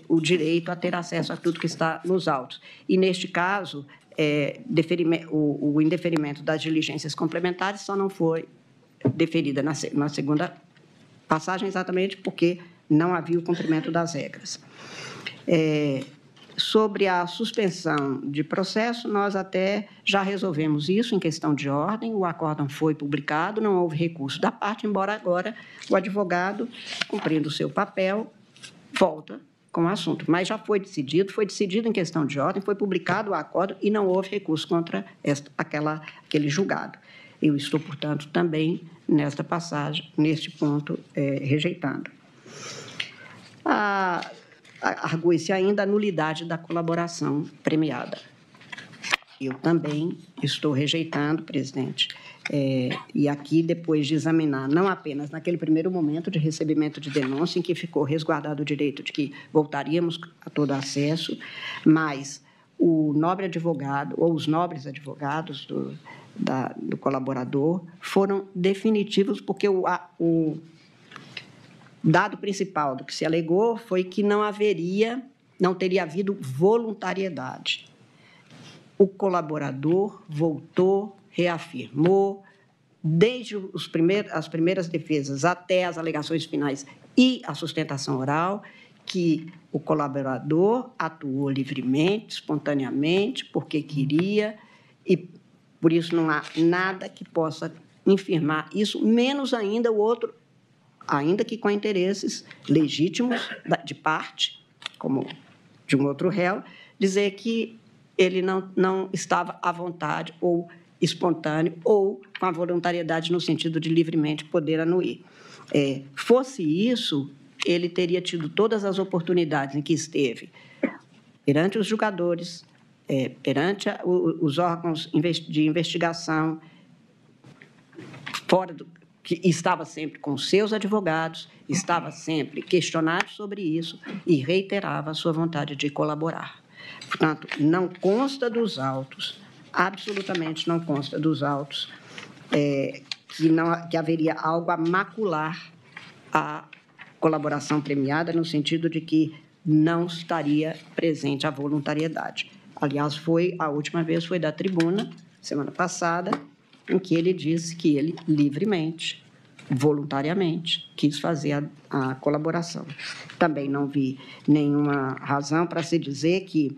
Speaker 1: o direito a ter acesso a tudo que está nos autos. E, neste caso, o indeferimento das diligências complementares só não foi deferida na segunda passagem, exatamente porque não havia o cumprimento das regras. Sobre a suspensão de processo, nós até já resolvemos isso em questão de ordem, o acórdão foi publicado, não houve recurso da parte, embora agora o advogado, cumprindo o seu papel, volta com o assunto. Mas já foi decidido em questão de ordem, foi publicado o acórdão e não houve recurso contra aquele julgado. Eu estou, portanto, também nesta passagem, neste ponto, rejeitando. Argue-se ainda a nulidade da colaboração premiada. Eu também estou rejeitando, presidente, e aqui, depois de examinar, não apenas naquele primeiro momento de recebimento de denúncia, em que ficou resguardado o direito de que voltaríamos a todo acesso, mas o nobre advogado, ou os nobres advogados do colaborador, foram definitivos, porque o dado principal do que se alegou foi que não teria havido voluntariedade. O colaborador voltou, reafirmou, desde as primeiras defesas até as alegações finais e a sustentação oral, que o colaborador atuou livremente, espontaneamente, porque queria, e por isso não há nada que possa infirmar isso, menos ainda o outro, ainda que com interesses legítimos de parte, como de um outro réu, dizer que ele não estava à vontade ou espontâneo ou com a voluntariedade no sentido de livremente poder anuir. Fosse isso, ele teria tido todas as oportunidades em que esteve perante os julgadores, perante os órgãos de investigação, que estava sempre com seus advogados, estava sempre questionado sobre isso e reiterava a sua vontade de colaborar. Portanto, não consta dos autos, absolutamente não consta dos autos, que haveria algo a macular a colaboração premiada, no sentido de que não estaria presente a voluntariedade. Aliás, a última vez foi da tribuna, semana passada, em que ele disse que ele livremente, voluntariamente, quis fazer a colaboração. Também não vi nenhuma razão para se dizer que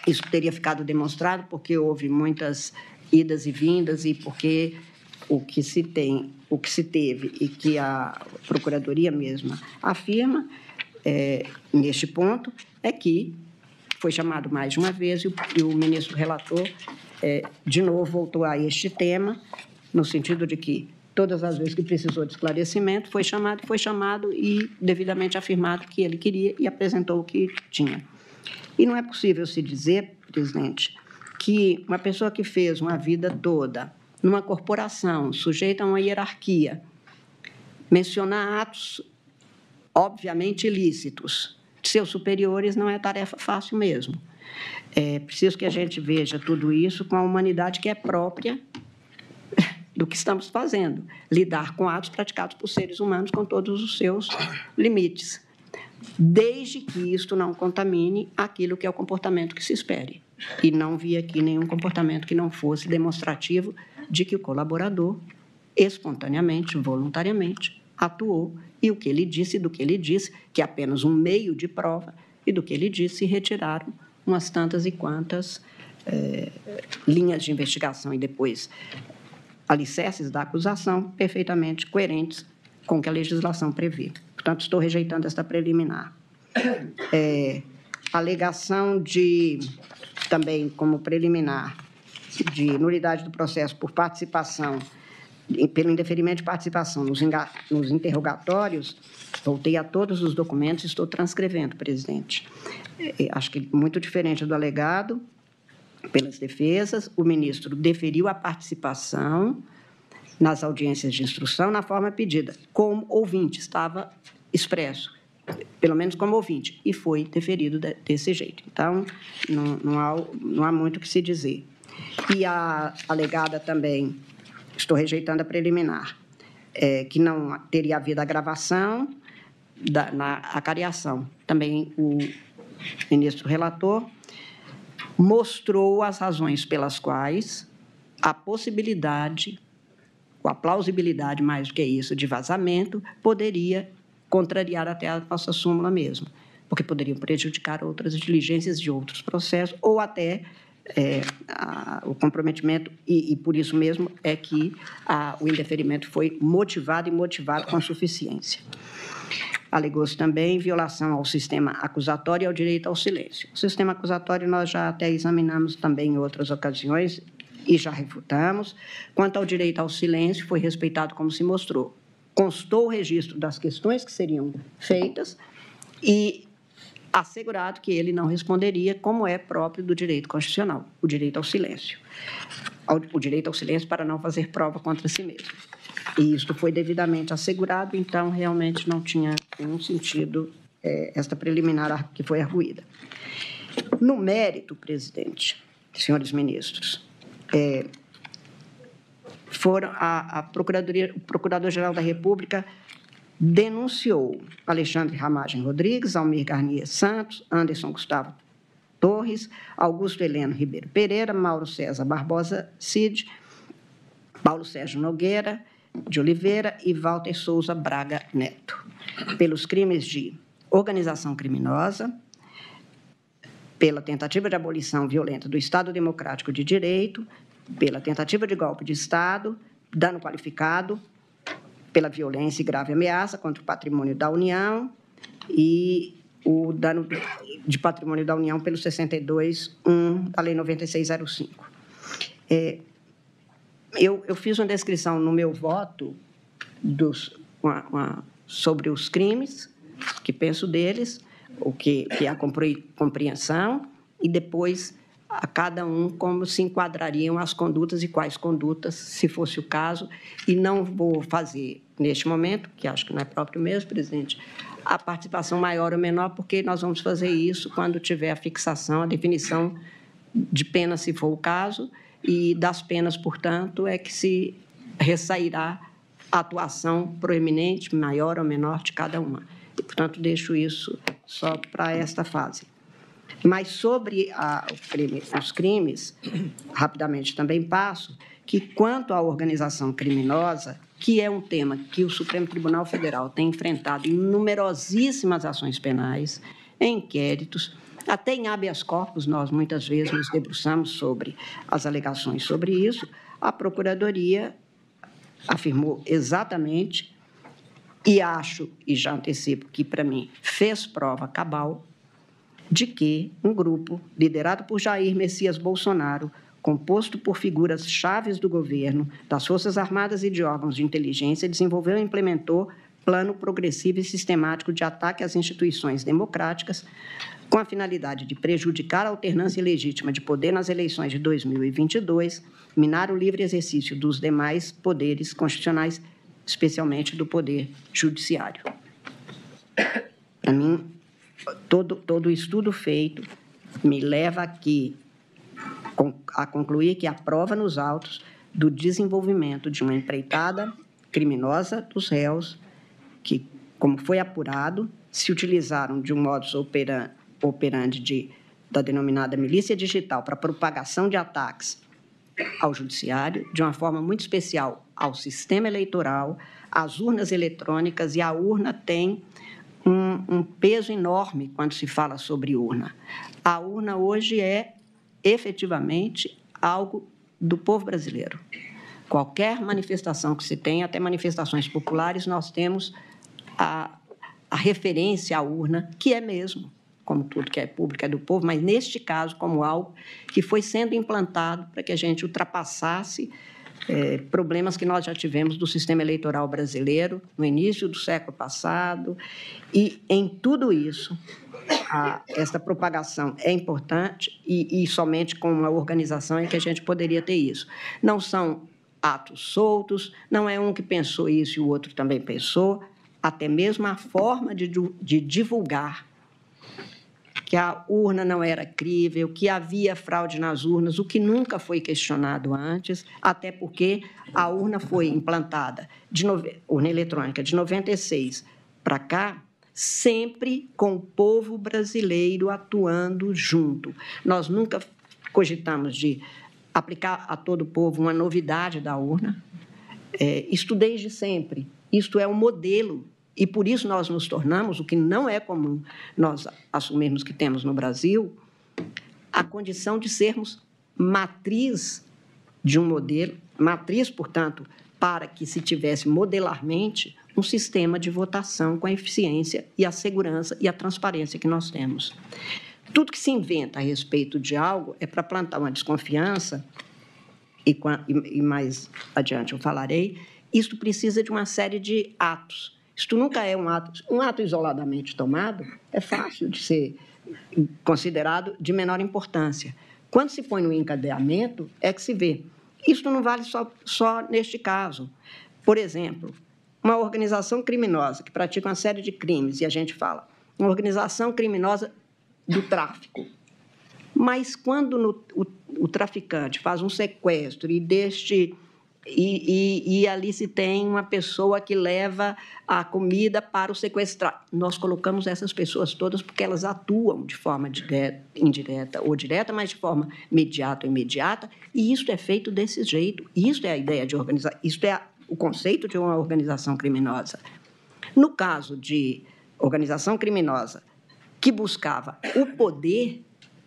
Speaker 1: isso teria ficado demonstrado porque houve muitas idas e vindas e porque o que se teve e que a Procuradoria mesma afirma, neste ponto, é que foi chamado mais de uma vez e o ministro relator, de novo, voltou a este tema, no sentido de que todas as vezes que precisou de esclarecimento, foi chamado e devidamente afirmado que ele queria e apresentou o que tinha. E não é possível se dizer, presidente, que uma pessoa que fez uma vida toda numa corporação sujeita a uma hierarquia, mencionar atos obviamente ilícitos de seus superiores não é tarefa fácil mesmo. É preciso que a gente veja tudo isso com a humanidade que é própria do que estamos fazendo, lidar com atos praticados por seres humanos com todos os seus limites, desde que isto não contamine aquilo que é o comportamento que se espere. E não vi aqui nenhum comportamento que não fosse demonstrativo de que o colaborador, espontaneamente, voluntariamente, atuou, e o que ele disse e do que ele disse, que é apenas um meio de prova, e do que ele disse, retiraram umas tantas e quantas linhas de investigação e depois alicerces da acusação perfeitamente coerentes com o que a legislação prevê. Portanto, estou rejeitando esta preliminar. Alegação também como preliminar, de nulidade do processo por participação, pelo indeferimento de participação nos interrogatórios, voltei a todos os documentos e estou transcrevendo, presidente. Acho que muito diferente do alegado, pelas defesas, o ministro deferiu a participação nas audiências de instrução na forma pedida, como ouvinte, estava expresso, pelo menos como ouvinte, e foi deferido desse jeito. Então, não há muito o que se dizer. E a alegada também, estou rejeitando a preliminar, que não teria havido a gravação na acariação. Também o ministro relator mostrou as razões pelas quais a possibilidade, ou a plausibilidade, mais do que isso, de vazamento, poderia contrariar até a nossa súmula mesmo, porque poderiam prejudicar outras diligências de outros processos, ou até o comprometimento, e por isso mesmo é que o indeferimento foi motivado com suficiência. Alegou-se também violação ao sistema acusatório e ao direito ao silêncio. O sistema acusatório nós já até examinamos também em outras ocasiões e já refutamos. Quanto ao direito ao silêncio, foi respeitado como se mostrou. Constou o registro das questões que seriam feitas e assegurado que ele não responderia, como é próprio do direito constitucional, o direito ao silêncio. O direito ao silêncio para não fazer prova contra si mesmo. E isto foi devidamente assegurado, então, realmente não tinha nenhum sentido esta preliminar que foi arguída. No mérito, presidente, senhores ministros, o Procurador-Geral da República denunciou Alexandre Ramagem Rodrigues, Almir Garnier Santos, Anderson Gustavo Torres, Augusto Heleno Ribeiro Pereira, Mauro César Barbosa Cid, Paulo Sérgio Nogueira de Oliveira e Walter Souza Braga Neto, pelos crimes de organização criminosa, pela tentativa de abolição violenta do Estado Democrático de Direito, pela tentativa de golpe de Estado, dano qualificado, pela violência e grave ameaça contra o patrimônio da União e o dano de patrimônio da União pelo 62.1 da Lei 9605. Eu fiz uma descrição no meu voto sobre os crimes, que penso deles, o que é a compreensão, e depois a cada um como se enquadrariam as condutas e quais condutas, se fosse o caso, e não vou fazer, neste momento, que acho que não é próprio mesmo, presidente, a participação maior ou menor, porque nós vamos fazer isso quando tiver a fixação, a definição de pena, se for o caso, e das penas, portanto, é que se ressairá a atuação proeminente, maior ou menor de cada uma. E, portanto, deixo isso só para esta fase. Mas sobre os crimes, rapidamente também passo, que quanto à organização criminosa, que é um tema que o Supremo Tribunal Federal tem enfrentado em numerosíssimas ações penais, em inquéritos, até em habeas corpus, nós muitas vezes nos debruçamos sobre as alegações sobre isso, a Procuradoria afirmou exatamente, e acho, e já antecipo que, para mim, fez prova cabal, de que um grupo liderado por Jair Messias Bolsonaro, composto por figuras chaves do governo, das Forças Armadas e de órgãos de inteligência, desenvolveu e implementou plano progressivo e sistemático de ataque às instituições democráticas, com a finalidade de prejudicar a alternância legítima de poder nas eleições de 2022, minar o livre exercício dos demais poderes constitucionais, especialmente do poder judiciário. Para mim, todo o estudo feito me leva aqui a concluir que há prova nos autos do desenvolvimento de uma empreitada criminosa dos réus que, como foi apurado, se utilizaram de um modus operandi da denominada milícia digital para propagação de ataques ao judiciário, de uma forma muito especial ao sistema eleitoral, às urnas eletrônicas, e a urna tem um peso enorme quando se fala sobre urna. A urna hoje é, efetivamente, algo do povo brasileiro. Qualquer manifestação que se tenha, até manifestações populares, nós temos a referência à urna, que é mesmo, como tudo que é público, é do povo, mas, neste caso, como algo que foi sendo implantado para que a gente ultrapassasse problemas que nós já tivemos do sistema eleitoral brasileiro no início do século passado. E, em tudo isso, esta propagação é importante e somente com uma organização é que a gente poderia ter isso. Não são atos soltos, não é um que pensou isso e o outro também pensou, até mesmo a forma de divulgar que a urna não era crível, que havia fraude nas urnas, o que nunca foi questionado antes, até porque a urna foi implantada, urna eletrônica, de 96 para cá, sempre com o povo brasileiro atuando junto. Nós nunca cogitamos de aplicar a todo o povo uma novidade da urna. Isto desde sempre. Isto é um modelo. E, por isso, nós nos tornamos, o que não é comum nós assumirmos que temos no Brasil, a condição de sermos matriz de um modelo, matriz, portanto, para que se tivesse modelarmente um sistema de votação com a eficiência e a segurança e a transparência que nós temos. Tudo que se inventa a respeito de algo é para plantar uma desconfiança, e mais adiante eu falarei, isto precisa de uma série de atos. Isto nunca é um ato isoladamente tomado, é fácil de ser considerado de menor importância. Quando se põe no encadeamento, é que se vê. Isto não vale só neste caso. Por exemplo, uma organização criminosa que pratica uma série de crimes, e a gente fala, uma organização criminosa do tráfico. Mas quando o traficante faz um sequestro e ali se tem uma pessoa que leva a comida para o sequestrado. Nós colocamos essas pessoas todas porque elas atuam de forma indireta ou direta, mas de forma mediata ou imediata, e isso é feito desse jeito. Isso é a ideia de organizar, isso é o conceito de uma organização criminosa. No caso de organização criminosa que buscava o poder,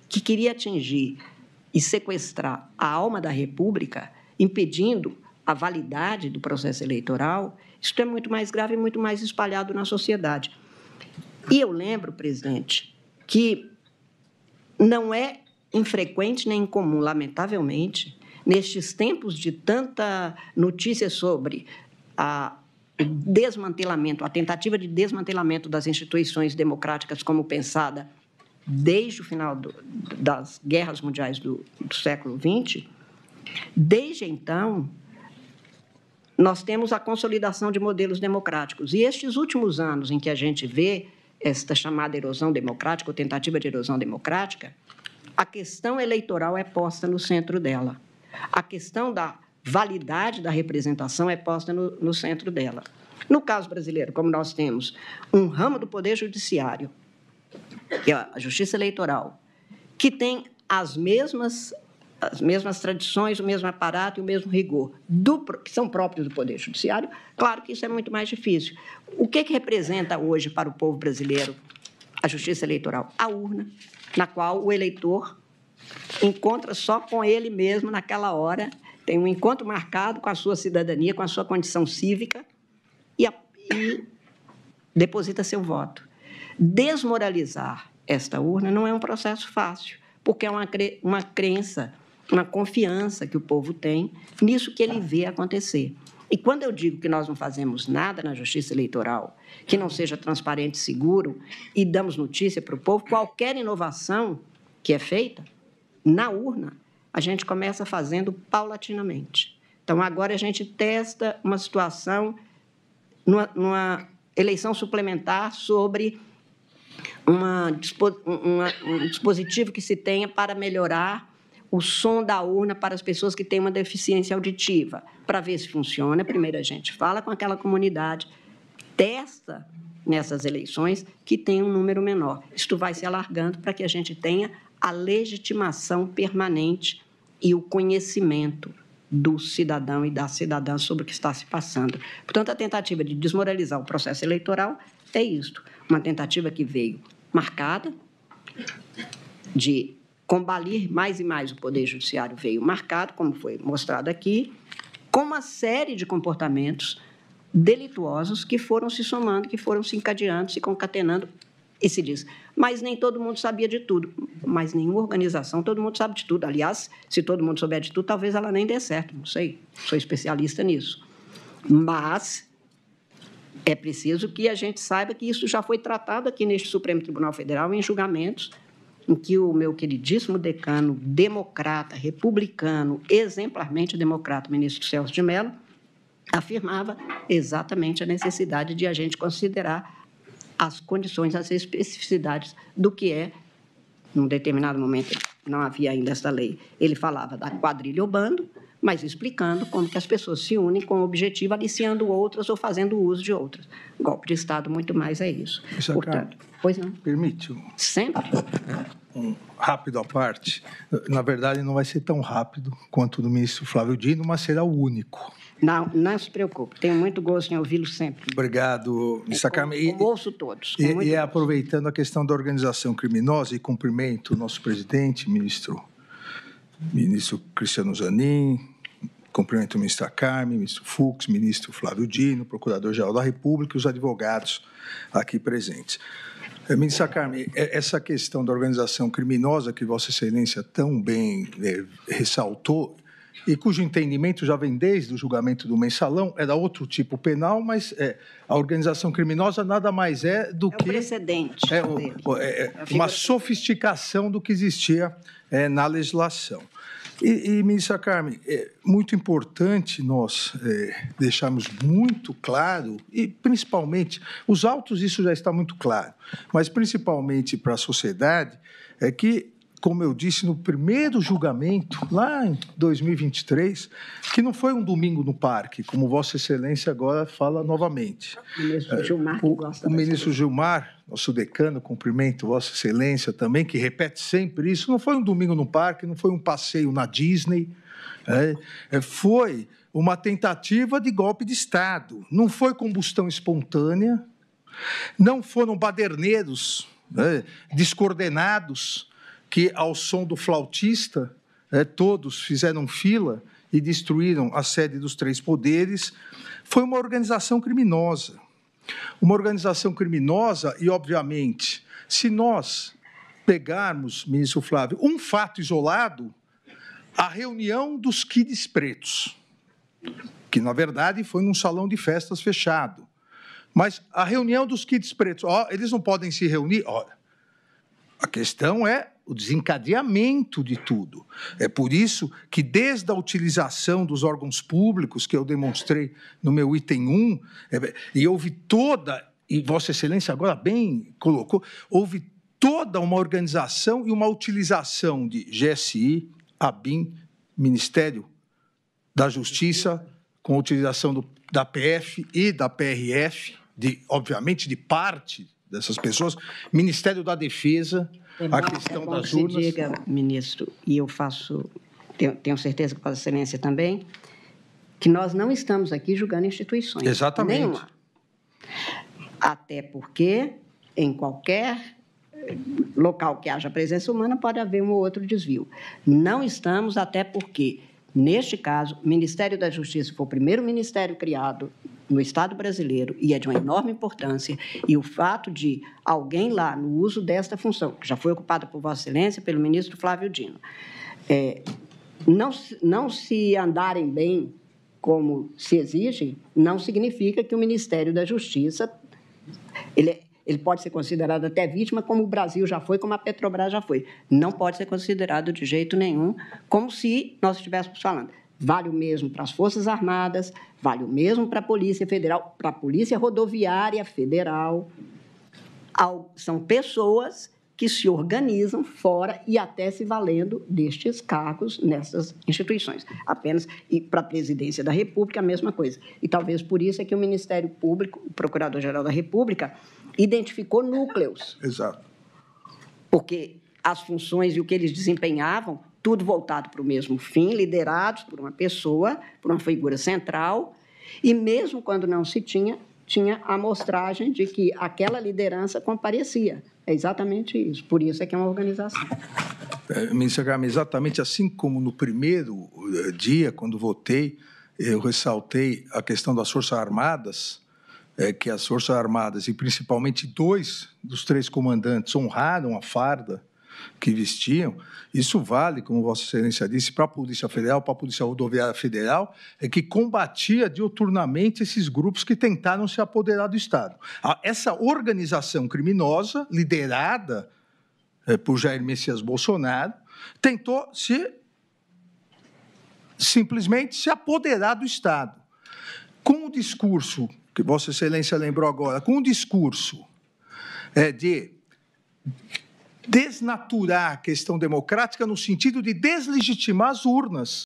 Speaker 1: que queria atingir e sequestrar a alma da República, impedindo a validade do processo eleitoral, isso é muito mais grave e muito mais espalhado na sociedade. E eu lembro, presidente, que não é infrequente nem incomum, lamentavelmente, nestes tempos de tanta notícia sobre a desmantelamento, a tentativa de desmantelamento das instituições democráticas como pensada desde o final das guerras mundiais do século XX, desde então, nós temos a consolidação de modelos democráticos. E estes últimos anos em que a gente vê esta chamada erosão democrática, ou tentativa de erosão democrática, a questão eleitoral é posta no centro dela. A questão da validade da representação é posta no centro dela. No caso brasileiro, como nós temos um ramo do Poder Judiciário, que é a Justiça Eleitoral, que tem as mesmas tradições, o mesmo aparato e o mesmo rigor que são próprios do Poder Judiciário, claro que isso é muito mais difícil. O que representa hoje para o povo brasileiro a Justiça Eleitoral? A urna, na qual o eleitor encontra só com ele mesmo naquela hora, tem um encontro marcado com a sua cidadania, com a sua condição cívica e deposita seu voto. Desmoralizar esta urna não é um processo fácil, porque é uma crença, uma confiança que o povo tem nisso que ele vê acontecer. E quando eu digo que nós não fazemos nada na Justiça Eleitoral, que não seja transparente e seguro, e damos notícia para o povo, qualquer inovação que é feita na urna, a gente começa fazendo paulatinamente. Então, agora a gente testa uma situação numa eleição suplementar sobre um dispositivo que se tenha para melhorar o som da urna para as pessoas que têm uma deficiência auditiva. Para ver se funciona, primeiro a gente fala com aquela comunidade, testa nessas eleições que tem um número menor. Isto vai se alargando para que a gente tenha a legitimação permanente e o conhecimento do cidadão e da cidadã sobre o que está se passando. Portanto, a tentativa de desmoralizar o processo eleitoral é isto, uma tentativa que veio marcada de combalir mais e mais o Poder Judiciário, veio marcado, como foi mostrado aqui, com uma série de comportamentos delituosos que foram se somando, que foram se encadeando, se concatenando, e se diz, mas nem todo mundo sabia de tudo, mas nenhuma organização, todo mundo sabe de tudo. Aliás, se todo mundo souber de tudo, talvez ela nem dê certo, não sei, sou especialista nisso. Mas é preciso que a gente saiba que isso já foi tratado aqui neste Supremo Tribunal Federal em julgamentos em que o meu queridíssimo decano, democrata, republicano, exemplarmente democrata, ministro Celso de Mello, afirmava exatamente a necessidade de a gente considerar as condições, as especificidades do que é, num determinado momento, não havia ainda essa lei, ele falava da quadrilha ou bando, mas explicando como que as pessoas se unem com o objetivo, aliciando outras ou fazendo uso de outras. Golpe de Estado, muito mais é isso. Portanto, pois não.
Speaker 3: Permite?
Speaker 1: Sempre.
Speaker 3: Um rápido à parte. Na verdade, não vai ser tão rápido quanto o do ministro Flávio Dino, mas será o único.
Speaker 1: Não se preocupe, tenho muito gosto em ouvi-lo sempre.
Speaker 3: Obrigado, ministra Carmen.
Speaker 1: Ouço todos.
Speaker 3: E aproveitando a questão da organização criminosa, e cumprimento o nosso presidente, ministro Cristiano Zanin, cumprimento o ministro Carmen, ministro Fux, ministro Flávio Dino, procurador-geral da República e os advogados aqui presentes. Ministra Carmen, essa questão da organização criminosa que Vossa Excelência tão bem ressaltou, e cujo entendimento já vem desde o julgamento do Mensalão, era outro tipo penal, mas a organização criminosa nada mais é do que...
Speaker 1: É o precedente.
Speaker 3: Uma sofisticação do que existia na legislação. E, ministra Carmen, é muito importante nós deixarmos muito claro, e principalmente, os autos isso já está muito claro, mas principalmente para a sociedade, é que, como eu disse no primeiro julgamento, lá em 2023, que não foi um domingo no parque, como Vossa Excelência agora fala novamente.
Speaker 1: O ministro Gilmar, que gosta.
Speaker 3: O ministro Gilmar, nosso decano, cumprimento Vossa Excelência também, que repete sempre isso, não foi um domingo no parque, não foi um passeio na Disney, foi uma tentativa de golpe de Estado, não foi combustão espontânea, não foram baderneiros descoordenados, que, ao som do flautista, todos fizeram fila e destruíram a sede dos três poderes. Foi uma organização criminosa. Uma organização criminosa e, obviamente, se nós pegarmos, ministro Flávio, um fato isolado, a reunião dos kids pretos, que, na verdade, foi num salão de festas fechado. Mas a reunião dos kids pretos, eles não podem se reunir? A questão é o desencadeamento de tudo. É por isso que, desde a utilização dos órgãos públicos, que eu demonstrei no meu item 1, e houve toda, e Vossa Excelência agora bem colocou, houve toda uma organização e uma utilização de GSI, ABIN, Ministério da Justiça, com a utilização da PF e da PRF, obviamente, de parte dessas pessoas, Ministério da Defesa, a questão das urnas.
Speaker 1: Diga, ministro, e eu tenho certeza que Vossa Excelência também, que nós não estamos aqui julgando instituições.
Speaker 3: Exatamente.
Speaker 1: Nenhuma. Até porque, em qualquer local que haja presença humana, pode haver um ou outro desvio. Não estamos, até porque, neste caso, o Ministério da Justiça foi o primeiro ministério criado no Estado brasileiro e é de uma enorme importância, e o fato de alguém lá, no uso desta função, que já foi ocupada por Vossa Excelência, pelo ministro Flávio Dino, não se andarem bem como se exige, não significa que o Ministério da Justiça ele pode ser considerado até vítima, como o Brasil já foi, como a Petrobras já foi. Não pode ser considerado de jeito nenhum, como se nós estivéssemos falando. Vale o mesmo para as Forças Armadas, vale o mesmo para a Polícia Federal, para a Polícia Rodoviária Federal. São pessoas que se organizam fora e até se valendo destes cargos nessas instituições. Apenas, e para a Presidência da República, a mesma coisa. E talvez por isso é que o Ministério Público, o Procurador-Geral da República, identificou núcleos.
Speaker 3: Exato.
Speaker 1: Porque as funções e o que eles desempenhavam, tudo voltado para o mesmo fim, liderados por uma pessoa, por uma figura central, e mesmo quando não se tinha a amostragem de que aquela liderança comparecia. É exatamente isso. Por isso é que é uma organização.
Speaker 3: Ministra Carmen, exatamente assim como no primeiro dia, quando votei, eu ressaltei a questão das Forças Armadas, que as Forças Armadas, e principalmente 2 dos 3 comandantes, honraram a farda que vestiam. Isso vale, como Vossa Excelência disse, para a Polícia Federal, para a Polícia Rodoviária Federal, que combatia diuturnamente esses grupos que tentaram se apoderar do Estado. Essa organização criminosa, liderada por Jair Messias Bolsonaro, tentou simplesmente se apoderar do Estado. Com o discurso, que Vossa Excelência lembrou agora, com o discurso de desnaturar a questão democrática no sentido de deslegitimar as urnas.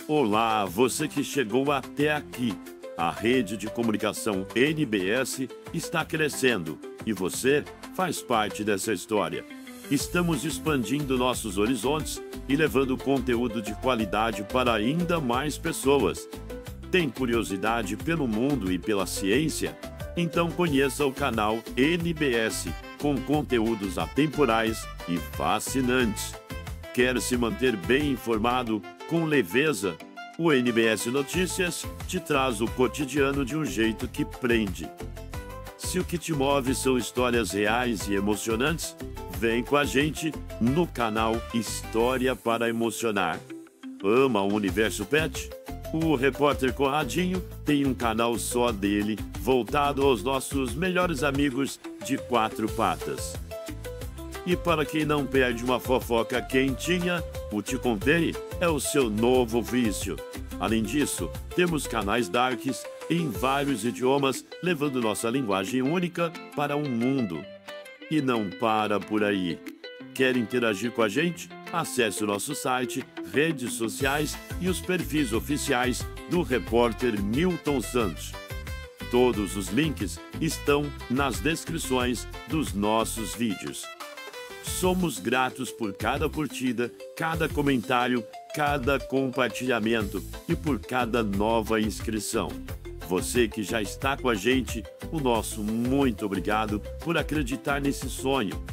Speaker 4: Olá, você que chegou até aqui. A rede de comunicação NBS está crescendo e você faz parte dessa história. Estamos expandindo nossos horizontes e levando conteúdo de qualidade para ainda mais pessoas. Tem curiosidade pelo mundo e pela ciência? Então conheça o canal NBS, com conteúdos atemporais e fascinantes. Quer se manter bem informado com leveza? O NBS Notícias te traz o cotidiano de um jeito que prende. Se o que te move são histórias reais e emocionantes, vem com a gente no canal História para Emocionar. Ama o Universo Pet? O repórter Conradinho tem um canal só dele, voltado aos nossos melhores amigos de 4 patas. E para quem não perde uma fofoca quentinha, o Te Contei é o seu novo vício. Além disso, temos canais darks em vários idiomas, levando nossa linguagem única para um mundo. E não para por aí. Quer interagir com a gente? Acesse o nosso site, redes sociais e os perfis oficiais do repórter Milton Santos. Todos os links estão nas descrições dos nossos vídeos. Somos gratos por cada curtida, cada comentário, cada compartilhamento e por cada nova inscrição. Você que já está com a gente, o nosso muito obrigado por acreditar nesse sonho.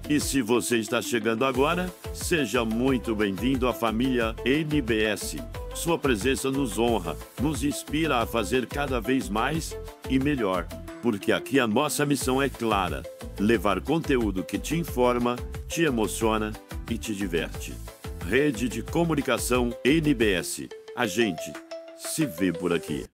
Speaker 4: E se você está chegando agora, seja muito bem-vindo à família NBS. Sua presença nos honra, nos inspira a fazer cada vez mais e melhor. Porque aqui a nossa missão é clara: levar conteúdo que te informa, te emociona e te diverte. Rede de Comunicação NBS. A gente se vê por aqui.